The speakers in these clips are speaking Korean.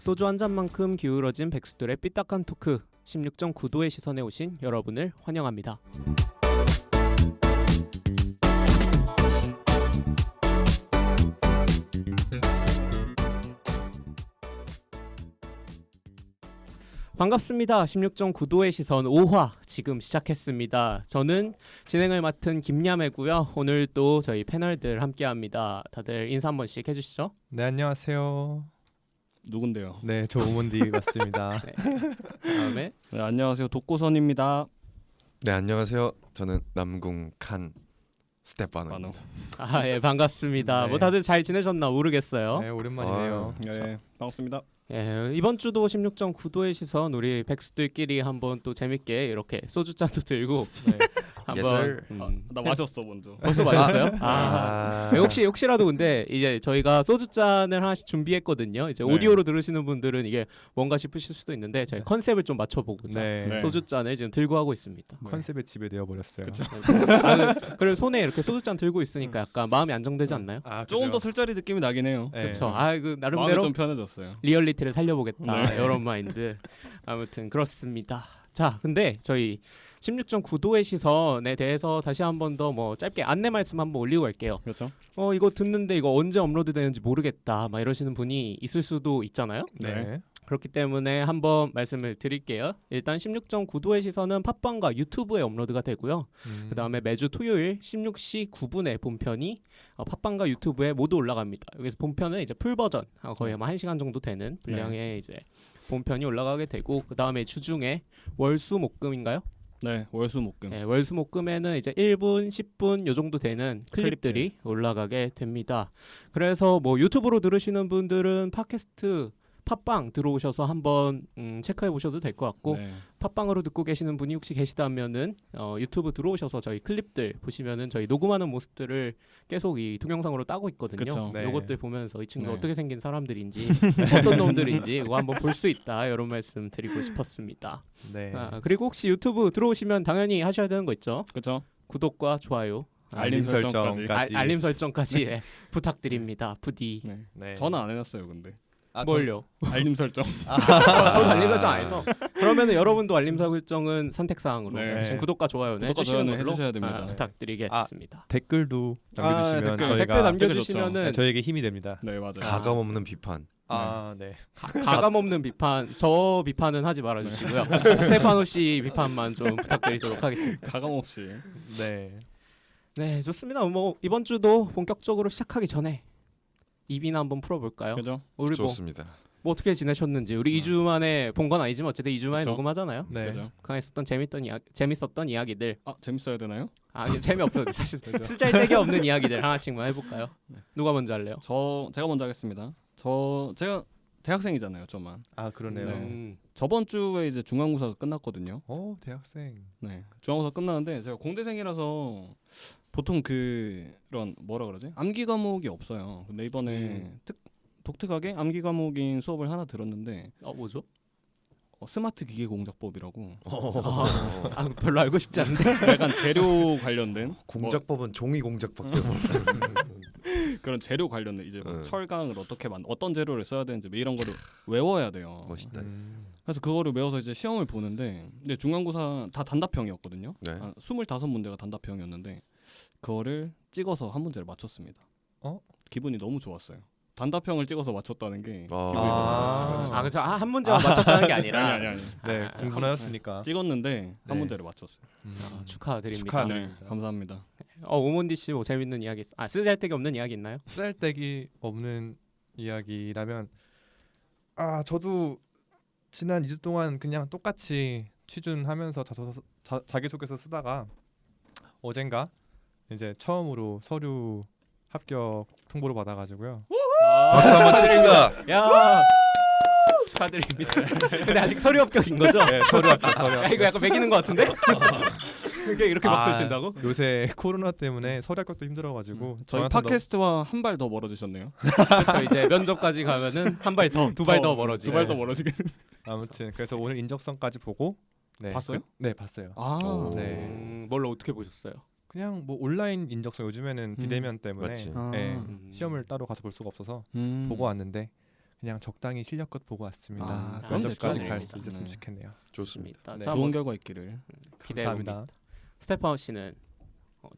소주 한 잔만큼 기울어진 백수들의 삐딱한 토크 16.9도의 시선에 오신 여러분을 환영합니다. 반갑습니다. 16.9도의 시선 5화 지금 시작했습니다. 저는 진행을 맡은 김야매고요. 오늘 또 저희 패널들 함께합니다. 다들 인사 한 번씩 해주시죠. 네, 안녕하세요. 누군데요? 네, 저 오몬디 맞습니다. 네. 다음에 네, 안녕하세요. 독고선입니다. 네, 안녕하세요. 저는 남궁 칸 스테파노입니다. 예, 반갑습니다. 네. 뭐 다들 잘 지내셨나 모르겠어요. 네, 오랜만이네요. 네, 반갑습니다. 예, 이번 주도 16.9도의 시선 우리 백수들끼리 한번 또 재밌게 이렇게 소주잔도 들고 네. 한번 나 마셨어 먼저. 벌써 마셨어요? 아, 혹시라도 근데 이제 저희가 소주잔을 하나씩 준비했거든요. 이제 네. 오디오로 들으시는 분들은 이게 뭔가 싶으실 수도 있는데 저희 네. 컨셉을 좀 맞춰보고자 네. 소주잔을 지금 들고 하고 있습니다. 컨셉의 집에 되어 버렸어요. 그리고 손에 이렇게 소주잔 들고 있으니까 약간 마음이 안정되지 않나요? 아, 조금 더 술자리 느낌이 나긴 해요. 네. 그렇죠. 그 마음이 나름대로 좀 편해졌어요. 리얼리티를 살려보겠다 네. 이런 마인드. 아무튼 그렇습니다. 자, 근데 저희 16.9도의 시선에 대해서 다시 한 번 더 뭐 짧게 안내 말씀 한번 올리고 갈게요. 그렇죠? 이거 듣는데 이거 언제 업로드 되는지 모르겠다 막 이러시는 분이 있을 수도 있잖아요. 네. 그렇기 때문에 한번 말씀을 드릴게요. 일단 16.9도의 시선은 팟빵과 유튜브에 업로드가 되고요. 그 다음에 매주 토요일 16시 9분에 본편이 팟빵과 유튜브에 모두 올라갑니다. 여기서 본편은 이제 풀 버전 거의 아마 1시간 정도 되는 분량의 이제 본편이 올라가게 되고, 그 다음에 주중에 월수목금인가요? 네, 월수목금. 네, 월수목금에는 이제 1분, 10분 요 정도 되는 클립들이 올라가게 됩니다. 그래서 뭐 유튜브로 들으시는 분들은 팟캐스트 팟빵 들어오셔서 한번 체크해 보셔도 될 것 같고, 네. 팟빵으로 듣고 계시는 분이 혹시 계시다면은 유튜브 들어오셔서 저희 클립들 보시면은 저희 녹음하는 모습들을 계속 이 동영상으로 따고 있거든요. 그쵸. 네. 요것들 보면서 이 친구 네. 어떻게 생긴 사람들인지 어떤 놈들인지 이거 한번 볼 수 있다 이런 말씀 드리고 싶었습니다. 네. 그리고 혹시 유튜브 들어오시면 당연히 하셔야 되는 거 있죠. 그렇죠? 구독과 좋아요, 알림 설정까지. 알림 설정까지 부탁드립니다. 부디. 네. 네. 저는 안 해놨어요, 근데. 뭘요? 알림 설정. 저도 알림 설정 안 해서. 그러면은 여러분도 알림 설정은 선택 사항으로 네. 지금 구독과 좋아요는 구독과 해주시는 좋아요는 걸로 해주셔야 됩니다. 부탁드리겠습니다. 댓글도 남겨주시면 댓글. 저희가 댓글 남겨주시면은 저에게 힘이 됩니다. 네, 맞아요. 가감 없는 비판. 아, 네. 가감 없는 비판, 저 비판은 하지 말아주시고요. 스테파노 씨 비판만 좀 부탁드리도록 하겠습니다. 가감 없이. 네. 네, 좋습니다. 뭐 이번 주도 본격적으로 시작하기 전에 입이나 한번 풀어볼까요? 그죠? 우리 좋습니다. 뭐 어떻게 지내셨는지. 우리 2주 만에 본 건 아니지만 어쨌든 2주 만에 그쵸? 녹음하잖아요. 네. 그죠? 강했었던 재밌었던 이야기들. 재밌어야 되나요? 이게 재미없어요. 사실 그죠? 쓰잘데기 없는 이야기들 하나씩만 해볼까요? 누가 먼저 할래요? 제가 먼저 하겠습니다. 제가 대학생이잖아요, 저만. 아, 그러네요. 네. 저번 주에 이제 중간고사가 끝났거든요. 대학생. 네, 중간고사 끝나는데 제가 공대생이라서 보통 그런 뭐라 그러지? 암기 과목이 없어요. 근데 이번에 독특하게 암기 과목인 수업을 하나 들었는데 뭐죠? 스마트 기계 공작법이라고 별로 알고 싶지 않은데. 약간 재료 관련된 공작법은 종이 공작밖에 없는. 그런 재료 관련된 이제 뭐 응. 철강을 어떻게 어떤 재료를 써야 되는지 뭐 이런 거를 외워야 돼요. 멋있다. 그래서 그거를 외워서 이제 시험을 보는데, 근데 중간고사 다 단답형이었거든요. 네. 25문제가 단답형이었는데 그거를 찍어서 한 문제를 맞췄습니다. 기분이 너무 좋았어요. 단답형을 찍어서 맞췄다는 게 기분이 너무 좋았지. 그렇죠. 한 문제만 맞췄다는 게 아니라. 아니. 네, 공부하였으니까. 찍었는데 네. 한 문제를 맞췄어요. 축하드립니다. 네, 감사합니다. 오몬디 씨 뭐 재밌는 이야기 쓰잘데기 없는 이야기 있나요? 쓰잘데기 없는 이야기라면 저도 지난 2주 동안 그냥 똑같이 취준하면서 자기소개서 쓰다가 어젠가 이제 처음으로 서류 합격 통보를 받아가지고요. 박수 한번 치립니다. 야 축하드립니다. 근데 아직 서류 합격인 거죠? 네, 서류 합격. 이거 약간 매기는 것 같은데? 이렇게 박수를 친다고? 요새 코로나 때문에 서류 합격도 힘들어가지고 저희 저한테는 팟캐스트와 한 발 더 멀어지셨네요. 그렇죠. 이제 면접까지 가면은 한 발 더, 두 발 더 멀어지. 두 발 더 멀어지게. 아무튼 그래서 오늘 인적성까지 보고 봤어요? 네, 봤어요. 네. 뭘로 어떻게 보셨어요? 그냥 뭐 온라인 인적성 요즘에는 비대면 때문에 맞지. 네, 시험을 따로 가서 볼 수가 없어서 보고 왔는데 그냥 적당히 실력껏 보고 왔습니다. 아, 그럼 면접까지 됐죠. 갈 수 네. 있었으면 좋겠네요. 좋습니다. 네. 자, 좋은 뭐 결과 있기를. 기대해 감사합니다. 봅니다. 스테파우 씨는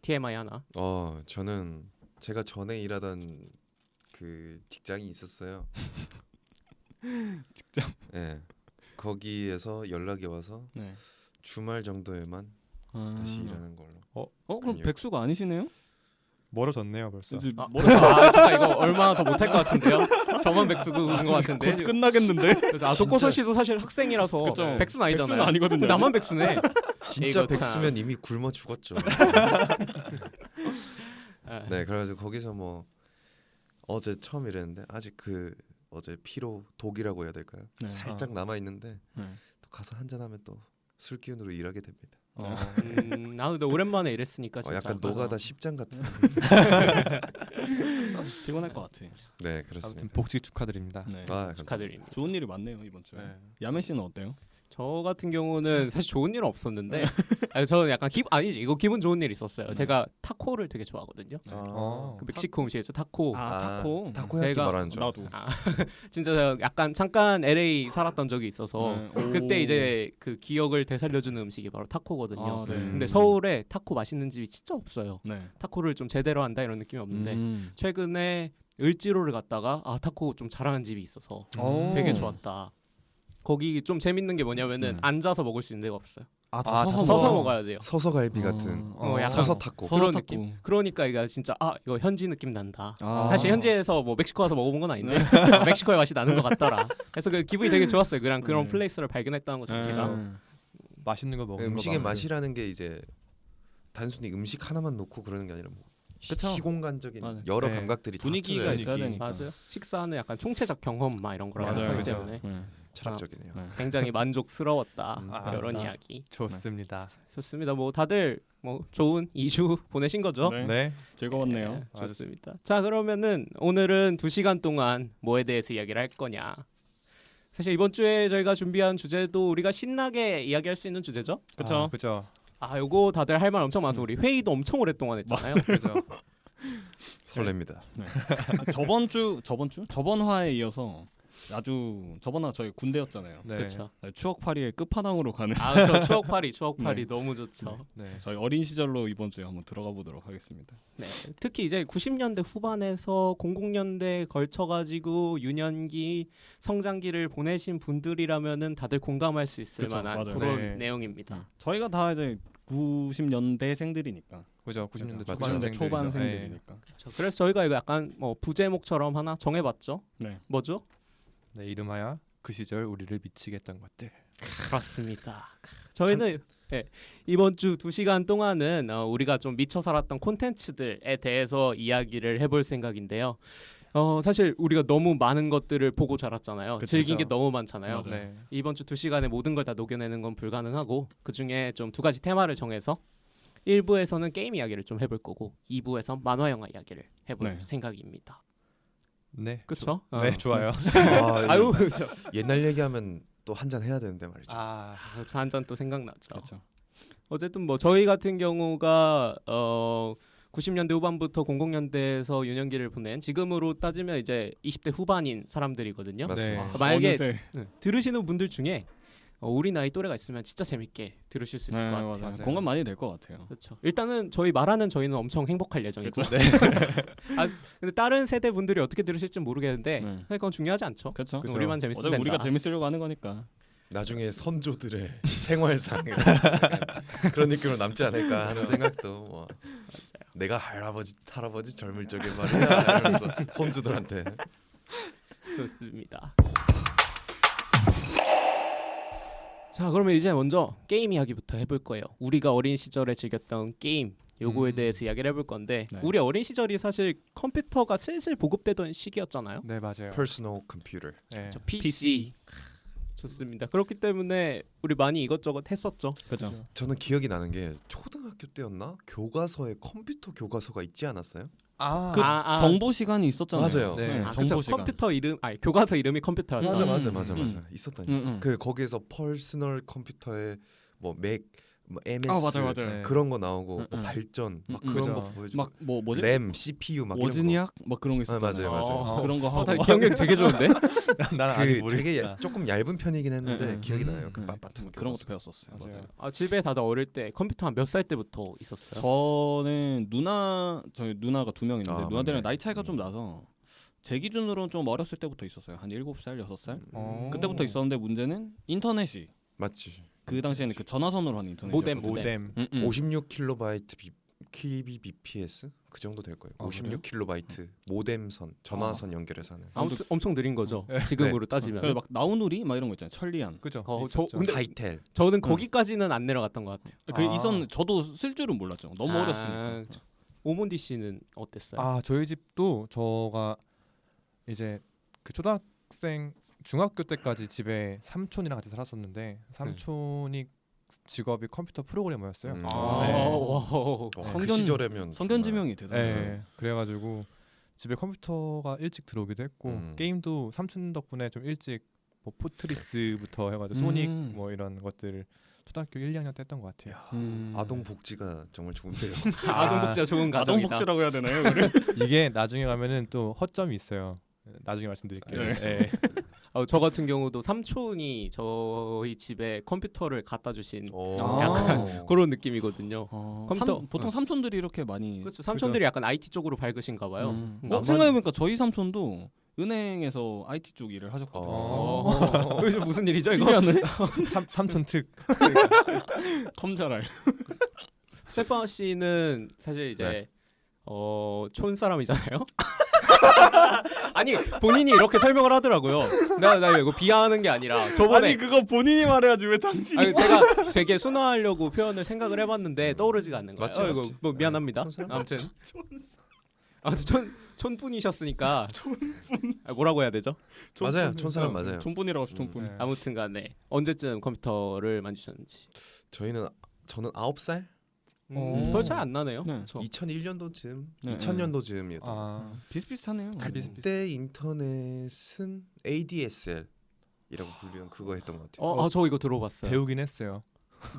TMI 하나? 저는 제가 전에 일하던 그 직장이 있었어요. 직장? 네. 거기에서 연락이 와서 네. 주말 정도에만 다시 일하는 걸로. 그럼 그럼요. 백수가 아니시네요? 멀어졌네요 벌써. 이제 아, 잠깐 이거 얼마나 더 못할 것 같은데요? 저만 백수인 것 같은데. 곧 끝나겠는데? 그렇죠. 도코선 씨도 사실 학생이라서 그쵸. 백수는 아니잖아요. 백수는 아니거든요. 근데 나만 백수네. 진짜 이거 참. 백수면 이미 굶어 죽었죠. 네. 네, 그래가지고 거기서 뭐 어제 처음 일했는데 아직 그 어제 피로 독이라고 해야 될까요? 네. 살짝 남아 있는데 네. 또 가서 한잔 하면 또 술 기운으로 일하게 됩니다. 나도 오랜만에 일했으니까 진짜. 약간 노가다 십장 같은. 피곤할 것 같아. 네, 아무튼 그렇습니다. 복직 축하드립니다. 네. 아, 감사합니다. 축하드립니다. 좋은 일이 많네요 이번 주에. 네. 야매 씨는 어때요? 저 같은 경우는 사실 좋은 일은 없었는데 아니, 저는 약간 아니지 이거 기분 좋은 일이 있었어요. 제가 타코를 되게 좋아하거든요. 어. 그 멕시코 음식이죠 타코. 타코. 타코야끼 제가- 말하는 줄 나도. 알았어요. 아, 진짜 제가 약간 잠깐 LA 살았던 적이 있어서 네. 그때 오. 이제 그 기억을 되살려주는 음식이 바로 타코거든요. 아, 네. 근데 서울에 타코 맛있는 집이 진짜 없어요. 네. 타코를 좀 제대로 한다 이런 느낌이 없는데 음. 최근에 을지로를 갔다가 타코 좀 잘하는 집이 있어서 오. 되게 좋았다. 거기 좀 재밌는 게 뭐냐면은 앉아서 먹을 수 있는 데가 없어요. 다 서서 먹어야 돼요. 서서 갈비 같은 약간 서서 타코. 서서 그런 타코. 느낌. 그러니까 이거 진짜 이거 현지 느낌 난다. 아. 사실 현지에서 뭐 멕시코 와서 먹어본 건 아닌데 멕시코의 맛이 나는 것 같더라. 그래서 그 기분이 되게 좋았어요. 그냥 그런 네. 플레이스를 발견했다는 것 자체가. 네. 맛있는 거 먹는 음식의 거 맛이라는 게 이제 단순히 음식 하나만 놓고 그러는 게 아니라 뭐 그쵸. 시공간적인 맞아요. 여러 네. 감각들이 다 분위기가 합쳐져야 있어야 분위기. 되니까. 맞아요. 식사는 약간 총체적 경험 막 이런 거라고 맞아요. 생각하기 맞아요. 때문에 네. 철학적이네요. 네. 굉장히 만족스러웠다. 이런 아. 이야기. 좋습니다. 좋습니다. 뭐 다들 뭐 좋은 2주 보내신 거죠? 네. 네. 즐거웠네요. 네, 좋습니다. 자 그러면은 오늘은 2시간 동안 뭐에 대해서 이야기를 할 거냐. 사실 이번 주에 저희가 준비한 주제도 우리가 신나게 이야기할 수 있는 주제죠. 그쵸. 그죠. 요거 다들 할 말 엄청 많아서 우리 회의도 엄청 오랫동안 했잖아요. 그죠. 설렙니다. 저번 화에 이어서 아주 저번 화 저희 군대였잖아요. 네. 그렇죠. 추억팔이의 끝판왕으로 가는 저 추억팔이 네. 너무 좋죠. 네. 저희 어린 시절로 이번 주에 한번 들어가 보도록 하겠습니다. 네. 특히 이제 90년대 후반에서 00년대에 걸쳐가지고 유년기 성장기를 보내신 분들이라면은 다들 공감할 수 있을 그쵸, 만한 맞아요. 그런 네. 내용입니다. 저희가 다 이제 90년대생들이니까. 그죠. 90년대 맞죠. 초반생들이죠. 90년대 초반생들이니까. 그렇죠. 그래서 저희가 이거 약간 뭐 부제목처럼 하나 정해봤죠. 네. 뭐죠? 네, 이름하여 그 시절 우리를 미치게 했던 것들. 그렇습니다. 저희는 이번 주 2시간 동안은 우리가 좀 미쳐 살았던 콘텐츠들에 대해서 이야기를 해볼 생각인데요. 사실 우리가 너무 많은 것들을 보고 자랐잖아요. 그쵸, 즐긴 게 그쵸. 너무 많잖아요. 맞아요. 네. 이번 주 2시간에 모든 걸 다 녹여내는 건 불가능하고 그중에 좀 2가지 테마를 정해서 1부에서는 게임 이야기를 좀 해볼 거고 2부에서 만화 영화 이야기를 해볼 네. 생각입니다. 네. 그렇죠? 네, 좋아요. 아유, 옛날 얘기하면 또 한 잔 해야 되는데 말이죠. 저 한 잔 또 생각났죠. 그렇죠. 어쨌든 뭐 저희 같은 경우가 90년대 후반부터 00년대에서 유년기를 보낸 지금으로 따지면 이제 20대 후반인 사람들이거든요. 맞습니다. 네. 만약에 어느새. 들으시는 분들 중에 우리 나이 또래가 있으면 진짜 재밌게 들으실 수 있을 네, 것 같아요. 맞아요. 맞아요. 공감 많이 될 것 같아요. 그렇죠. 일단은 저희는 엄청 행복할 예정이고. 그렇죠. 근데 다른 세대 분들이 어떻게 들으실지 모르겠는데 네. 사실 그건 중요하지 않죠. 그렇죠. 그쵸. 우리만 재밌으면 어차피 된다. 우리가 재밌으려고 하는 거니까. 나중에 선조들의 생활상 그런 느낌으로 남지 않을까 하는 생각도 뭐 맞아요. 내가 할아버지 젊을 적에 말이야 이러면서 손주들한테 좋습니다. 자, 그러면 이제 먼저 게임 이야기부터 해볼 거예요. 우리가 어린 시절에 즐겼던 게임 요거에 대해서 이야기를 해볼 건데 네. 우리 어린 시절이 사실 컴퓨터가 슬슬 보급되던 시기였잖아요. 네, 맞아요. 퍼스널 컴퓨터. 네. 저 PC. 좋습니다. 그렇기 때문에 우리 많이 이것저것 했었죠. 그렇죠. 저는 기억이 나는 게 초등학교 때였나 교과서에 컴퓨터 교과서가 있지 않았어요? 그 아. 정보 시간이 있었잖아요. 맞아요. 네. 그쵸. 정보 시간. 컴퓨터 이름 교과서 이름이 컴퓨터였다. 맞아. 맞아. 있었다니. 그 거기에서 퍼스널 컴퓨터에 뭐 맥 뭐 MS 맞아요. 네. 그런 거 나오고 응, 뭐 응. 발전 막 응, 그런 응. 거 보여주고 막 뭐지? 램, CPU 막 이런 거. 워즈니악 막 그런 거 있었잖아요. 맞아요. 그런 거 하고 다 막 기억력이 되게 좋은데? 난 아직 그 모르겠다. 되게 조금 얇은 편이긴 했는데 응, 기억이 응. 나요. 그 네. 빳빳한 그런 거. 것도 배웠었어요. 맞아요. 맞아요. 아, 집에 다들 어릴 때 컴퓨터 한 몇 살 때부터 있었어요? 저는 저희 누나가 2명 있는데 아, 누나들이랑 맞네. 나이 차이가 좀 나서 제 기준으로는 좀 어렸을 때부터 있었어요. 한 7살, 6살. 어. 그때부터 있었는데 문제는 인터넷이 맞지. 그 당시에는 그 전화선으로 하는 인터넷. 모뎀. 56kB kbps 그 정도 될 거예요. 아, 56kB 모뎀선 전화선 연결해서 하는. 아무튼 엄청 느린 거죠. 지금으로 따지면. 그래서 막 나우누리 막 이런 거 있잖아요. 천리안. 그죠. 저 근데 하이텔. 저는 거기까지는 안 내려갔던 것 같아요. 그 아. 있었는 저도 쓸 줄은 몰랐죠. 너무 어렸으니까. 그쵸. 오몬디 씨는 어땠어요? 아 저희 집도 저가 이제 그 초등학생 중학교 때까지 집에 삼촌이랑 같이 살았었는데 삼촌이 직업이 컴퓨터 프로그래머였어요. 음. 아, 네. 와우. 그 성견- 시절에면 성견지명이 대단하죠. 네, 그래가지고 집에 컴퓨터가 일찍 들어오기도 했고 게임도 삼촌 덕분에 좀 일찍 뭐 포트리스부터 해가지고 소닉 뭐 이런 것들을 초등학교 1, 2학년 때 했던 것 같아요. 아동 복지가 정말 좋은데요. 아동 복지가 좋은 가정이다. 아동복지라고 해야 되나요? 그래? 이게 나중에 가면은 또 허점이 있어요. 나중에 말씀드릴게요. 네. 네. 저 같은 경우도 삼촌이 저희 집에 컴퓨터를 갖다 주신 오. 약간 그런 느낌이거든요. 컴퓨터- 보통 삼촌들이 이렇게 많이. 그렇죠. 삼촌들이 약간 IT 쪽으로 밝으신가 봐요. 나만- 생각해보니까 저희 삼촌도 은행에서 IT 쪽 일을 하셨거든요. 이거 무슨 일이죠 이거? 신기하네. 삼촌 특. 컴자랄. 스테파 씨는 사실 이제 네. 촌 사람이잖아요. 아니 본인이 이렇게 설명을 하더라고요. 나 이거 비하하는 게 아니라 저번에 그거 본인이 말해야지 왜 당신이? 아니, 제가 되게 순화하려고 표현을 생각을 해봤는데 떠오르지가 않는 거예요. 맞지, 이거 맞지. 뭐 미안합니다. 촌 사람 아무튼 촌분이셨으니까 뭐라고 해야 되죠? 맞아요. 촌사람 맞아요. 촌분이라고 합시다. 촌분. 네. 아무튼간에 언제쯤 컴퓨터를 만지셨는지. 저는 9살? 별 차이 안 나네요. 네. 그쵸? 2001년도쯤, 네, 2000년도쯤이었던. 아, 비슷비슷하네요. 그때 인터넷은 ADSL이라고 불리는 그거 했던 것 같아요. 저 이거 들어봤어요. 배우긴 했어요.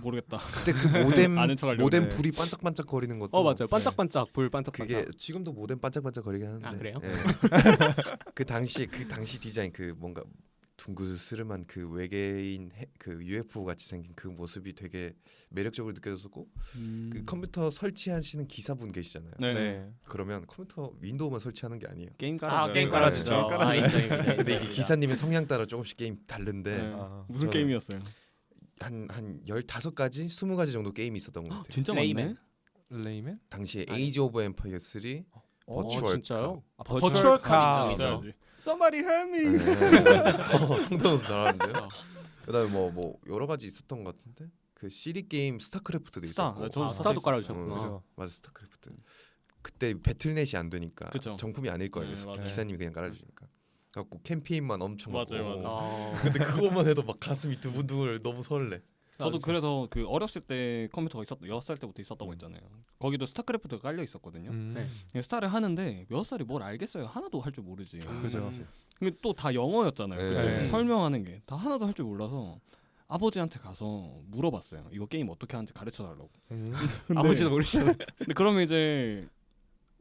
모르겠다. 그때 그 모뎀 아는 척 하려고 모뎀 그래. 불이 반짝반짝 거리는 것도 맞아요. 반짝반짝 불 반짝반짝. 그게 지금도 모뎀 반짝반짝 거리긴 하는데. 아, 그래요? 예. 그 당시 디자인 그 뭔가 둥그스름한 그 외계인 그 UFO 같이 생긴 그 모습이 되게 매력적으로 느껴졌었고 그 컴퓨터 설치하시는 기사분 계시잖아요. 네. 네. 그러면 컴퓨터 윈도우만 설치하는 게 아니에요. 게임 깔아. 게임 깔아주죠. 깔아주죠. 게임 깔아주죠. 인정입니다. 근데 이게 기사님의 성향 따라 조금씩 게임 다른데 네. 아, 무슨 저는- 게임이었어요? 한 15가지, 20가지 정도 게임이 있었던 것 같아요. 진짜 레이맨? 많네. 레이맨? 당시에 아니. 에이지 오브 엠파이어 3 버추얼 진짜요? 아, 버추얼 카. 인정이죠. Somebody help me. 성대모사 잘하는데요. 그다음에 뭐 여러 가지 있었던 것 같은데 그 CD 게임 스타크래프트도 스타. 있었고. 저도 스타도 있었어요. 깔아주셨구나. 그죠. 맞아 스타크래프트. 그때 배틀넷이 안 되니까 그쵸. 정품이 아닐 거예요. 네, 그래서 맞아요. 기사님이 그냥 깔아주니까. 갖고 캠페인만 엄청 맞아요, 하고. 맞아요. 근데 그것만 해도 막 가슴이 두근두근 너무 설레. 저도 그래서 그 어렸을 때 컴퓨터가 6살 때부터 있었다고 했잖아요. 거기도 스타크래프트가 깔려 있었거든요. 네. 스타를 하는데 몇 살이 뭘 알겠어요. 하나도 할 줄 모르지. 그죠. 근데 또 다 영어였잖아요. 네. 그때 네. 설명하는 게 다 하나도 할 줄 몰라서 아버지한테 가서 물어봤어요. 이거 게임 어떻게 하는지 가르쳐 달라고. 아버지도 모르시잖아요. 근데 그러면 이제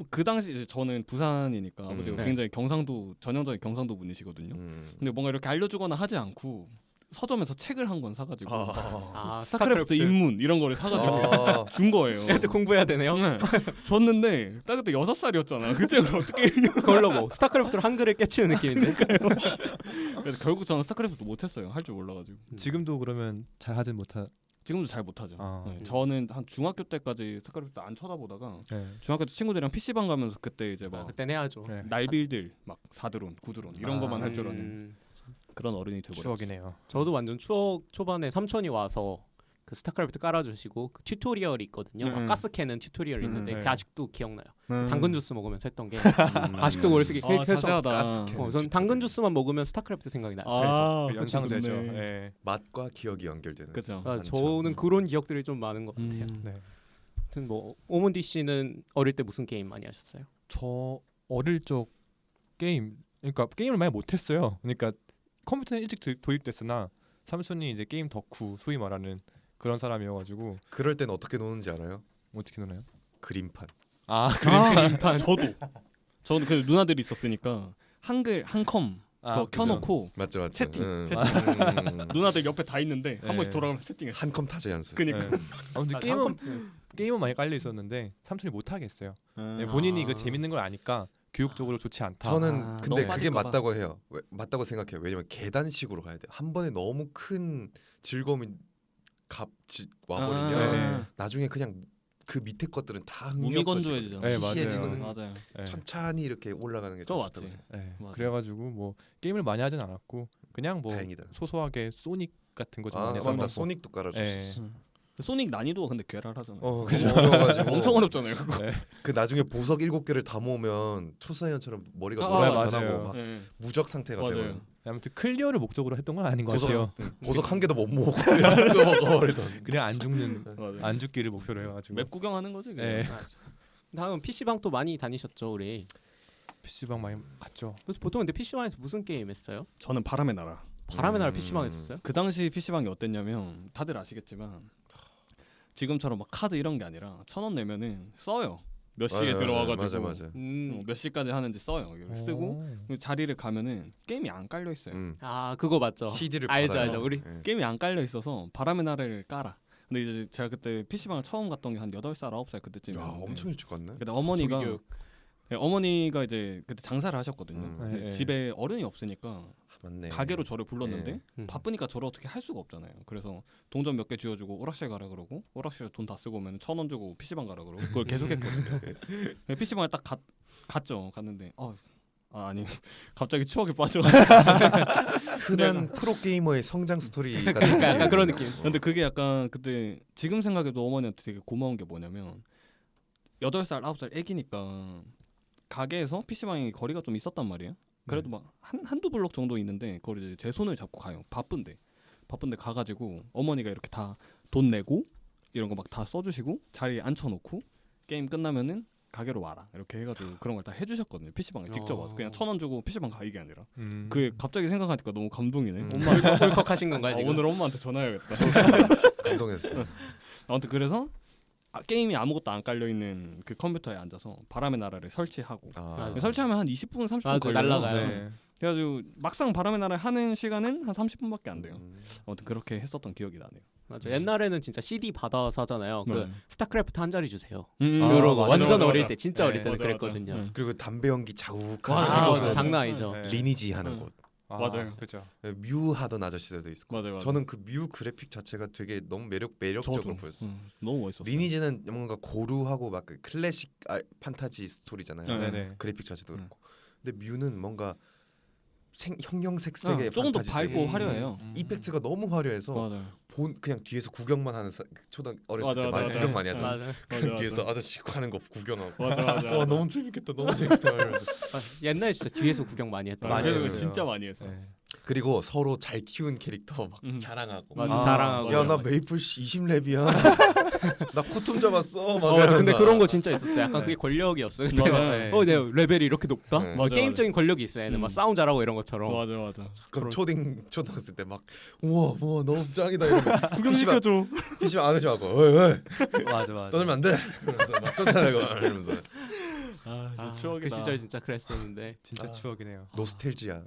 그 당시 이제 저는 부산이니까 아버지가 네. 굉장히 전형적인 경상도 분이시거든요. 근데 뭔가 이렇게 알려주거나 하지 않고 서점에서 책을 한 권 사가지고 스타크래프트 입문 이런 거를 사가지고 준 거예요. 애들 공부해야 되네요. 네. 줬는데 딱 그때 6살이었잖아. 그때 어떻게 그걸로 뭐 스타크래프트로 한글을 깨치는 느낌인데. 그래서 결국 저는 스타크래프트 못했어요. 할 줄 몰라가지고. 지금도 그러면 잘 하진 못하. 지금도 잘 못하죠. 아. 네, 저는 한 중학교 때까지 스타크래프트 안 쳐다보다가 네. 중학교 때 친구들이랑 PC방 가면서 그때 이제 막 그땐 해야죠. 네. 날빌들 막 4드론, 9드론 이런 아. 것만 할 줄 아는 그런 어른이 되버렸죠. 추억이네요. 저도 완전 추억 초반에 삼촌이 와서 그 스타크래프트 깔아주시고 그 튜토리얼이 있거든요. 막 가스 캐는 튜토리얼 있는데 네. 그게 아직도 기억나요. 음. 당근 주스 먹으면서 했던 게 아직도 머릿속에 그래서 자세하다. 가스 캐. 전 당근 주스만 먹으면 스타크래프트 생각이 나요. 아, 그 연상제죠. 좋네. 네. 맛과 기억이 연결되는. 그죠. 아, 많죠. 저는 그런 기억들이 좀 많은 것 같아요. 네. 아무튼 뭐 오몬디 씨는 어릴 때 무슨 게임 많이 하셨어요? 저 어릴 적 게임, 그러니까 게임을 많이 못했어요. 그러니까 컴퓨터는 일찍 도입됐으나 삼촌이 이제 게임 덕후 소위 말하는 그런 사람이어가지고 그럴 땐 어떻게 노는지 알아요? 어떻게 노나요? 그림판. 그림판. 저도 그 누나들이 있었으니까 한글 한 컴 더 그죠. 켜놓고 맞죠, 맞죠. 채팅. 채팅. 누나들 옆에 다 있는데 한 네. 번씩 돌아가면서 세팅했어. 한컴 타자 연습. 그니까. 네. 근데 게임은 많이 깔려 있었는데 삼촌이 못 하겠어요. 본인이 그 재밌는 걸 아니까 교육적으로 좋지 않다. 저는 너무 근데 그게 빠질까 봐. 맞다고 해요. 맞다고 생각해요. 왜냐면 계단식으로 가야 돼. 한 번에 너무 큰 즐거움이 와버리면 네. 나중에 그냥 그 밑에 것들은 다 몸이 건조해지잖아. 네, 시시해지거든. 맞아요. 네. 천천히 이렇게 올라가는 게 그거 좀 좋다고 맞지. 생각해요. 네. 맞아. 그래가지고 뭐 게임을 많이 하진 않았고 그냥 뭐 다행이다. 소소하게 소닉 같은 거 좀 아 많이 맞다. 해봤고. 소닉도 깔아줬었어. 네. 소닉 난이도가 근데 괴랄하잖아요. 너무 어려워가지고 엄청 어렵잖아요. 그거. 네. 그 나중에 보석 7개를 다 모으면 초사연처럼 머리가 아, 노랗게 맞아요. 변하고 막 네. 무적 상태가 맞아요. 되면 아무튼 클리어를 목적으로 했던 건 아닌 것 보석 같아요. 보석 한 개도 못 모으고 먹어버리던. 그냥 안 죽는 맞아요. 안 죽기를 목표로 해가지고. 맵 구경하는 거지. 그냥. 네. 다음 PC방 또 많이 다니셨죠 우리. PC방 많이 갔죠. 보통 근데 PC방에서 무슨 게임 했어요? 저는 바람의 나라. 바람의 나라 PC방에서 했어요? 그 당시 PC방이 어땠냐면 다들 아시겠지만 지금처럼 막 카드 이런 게 아니라 1,000원 내면은 써요. 몇 시에 맞아요. 들어와가지고 맞아. 몇 시까지 하는지 써요. 이걸 쓰고 그 자리를 가면은 게임이 안 깔려 있어요. 아 그거 맞죠. CD를 알죠 받아요. 알죠. 우리 네. 게임이 안 깔려 있어서 바람의 나라를 깔아. 근데 이제 제가 그때 PC방을 처음 갔던 게 한 8살 9살 그때쯤이었는데 야 엄청 일찍 갔네. 근데 어머니가 조기 교육. 네, 어머니가 이제 그때 장사를 하셨거든요. 근데 네. 집에 어른이 없으니까 아, 맞네. 가게로 저를 불렀는데 네. 바쁘니까 저를 어떻게 할 수가 없잖아요. 그래서 동전 몇 개 쥐어주고 오락실 가라 그러고 오락실 돈 다 쓰고 오면 1,000원 주고 PC방 가라 그러고 그걸 계속했거든요. PC방에 딱 갔죠. 갔는데 아니 갑자기 추억에 빠져. 흔한 프로 게이머의 성장 스토리 같은 그러니까 약간 그런 느낌. 근데 그게 약간 그때 지금 생각해도 어머니한테 되게 고마운 게 뭐냐면 8살 9살 애기니까 가게에서 PC방이 거리가 좀 있었단 말이에요. 그래도 막 한두 블록 정도 있는데 그걸 이제 제 손을 잡고 가요. 바쁜데 가가지고 어머니가 이렇게 다 돈 내고 이런 거 막 다 써주시고 자리에 앉혀놓고 게임 끝나면은 가게로 와라 이렇게 해가지고 그런 걸 다 해주셨거든요. PC방에 직접 와서 그냥 1,000원 주고 PC방 가 이게 아니라 그게 갑자기 생각하니까 너무 감동이네. 엄마 울컥하신 건가요 지금? 오늘 엄마한테 전화해야겠다. 감동했어. 아무튼 그래서 게임이 아무것도 안 깔려 있는 그 컴퓨터에 앉아서 바람의 나라를 설치하고 맞아. 설치하면 한 20분 30분 맞아, 걸려요. 날라가요. 네. 그래가지고 막상 바람의 나라 하는 시간은 한 30분밖에 안 돼요. 음. 아무튼 그렇게 했었던 기억이 나네요. 맞아. 옛날에는 진짜 CD 받아서 하잖아요. 그 스타크래프트 한 자리 주세요. 아, 이러고 맞아, 완전 맞아, 어릴 맞아. 때 진짜 네, 어릴 때는 맞아, 그랬거든요. 맞아. 그리고 담배 연기 자욱하게 맞아, 아, 맞아. 장난 아니죠. 네. 리니지 하는 곳. 맞아요. 그죠. 뮤 하던 아저씨들도 있고. 맞아요. 저는 그 뮤 그래픽 자체가 되게 너무 매력적으로 보였어. 너무 멋있었어요. 리니지는 뭔가 고루하고 막 그 클래식 판타지 스토리잖아요. 네네. 그래픽 자체도 그렇고. 근데 뮤는 뭔가 형형색색의 조금 더 판타지 밝고 세계. 화려해요. 이펙트가 너무 화려해서 맞아요. 그냥 뒤에서 구경만 하는 어렸을 때 맞아, 많이 맞아. 구경 많이 하잖아. 맞아. 맞아, 뒤에서 맞아. 아저씨 하는 거 구경하고. 맞아. 와 너무 재밌겠다, 너무 재밌다. 이러면서. 옛날에 진짜 뒤에서 구경 많이 했던 많이 거. 그래서 했어요. 진짜 많이 했어. 네. 그리고 서로 잘 키운 캐릭터 막 음. 자랑하고. 맞아. 아, 자랑하고. 맞아. 야 나 메이플 20랩이야. 나 쿠툼 잡았어. 막 맞아. 근데 이러면서. 그런 거 진짜 있었어요. 약간 그게 권력이었어. 그때. 맞아요. 내 레벨이 이렇게 높다. 네. 막 맞아, 게임적인 권력이 있어요. 얘는 막 싸움 잘하고 이런 것처럼. 맞아. 그럼 초등학생 때 막 우와 너무 짱이다 이러면 구경시켜줘. PC방 아저씨 와고 어이 맞아. 떠들면 안 돼. 그래서 막 쫓아내고 이러면서 아, 그 추억이다. 시절 진짜 그랬었는데. 진짜 아. 추억이네요. 노스텔지야.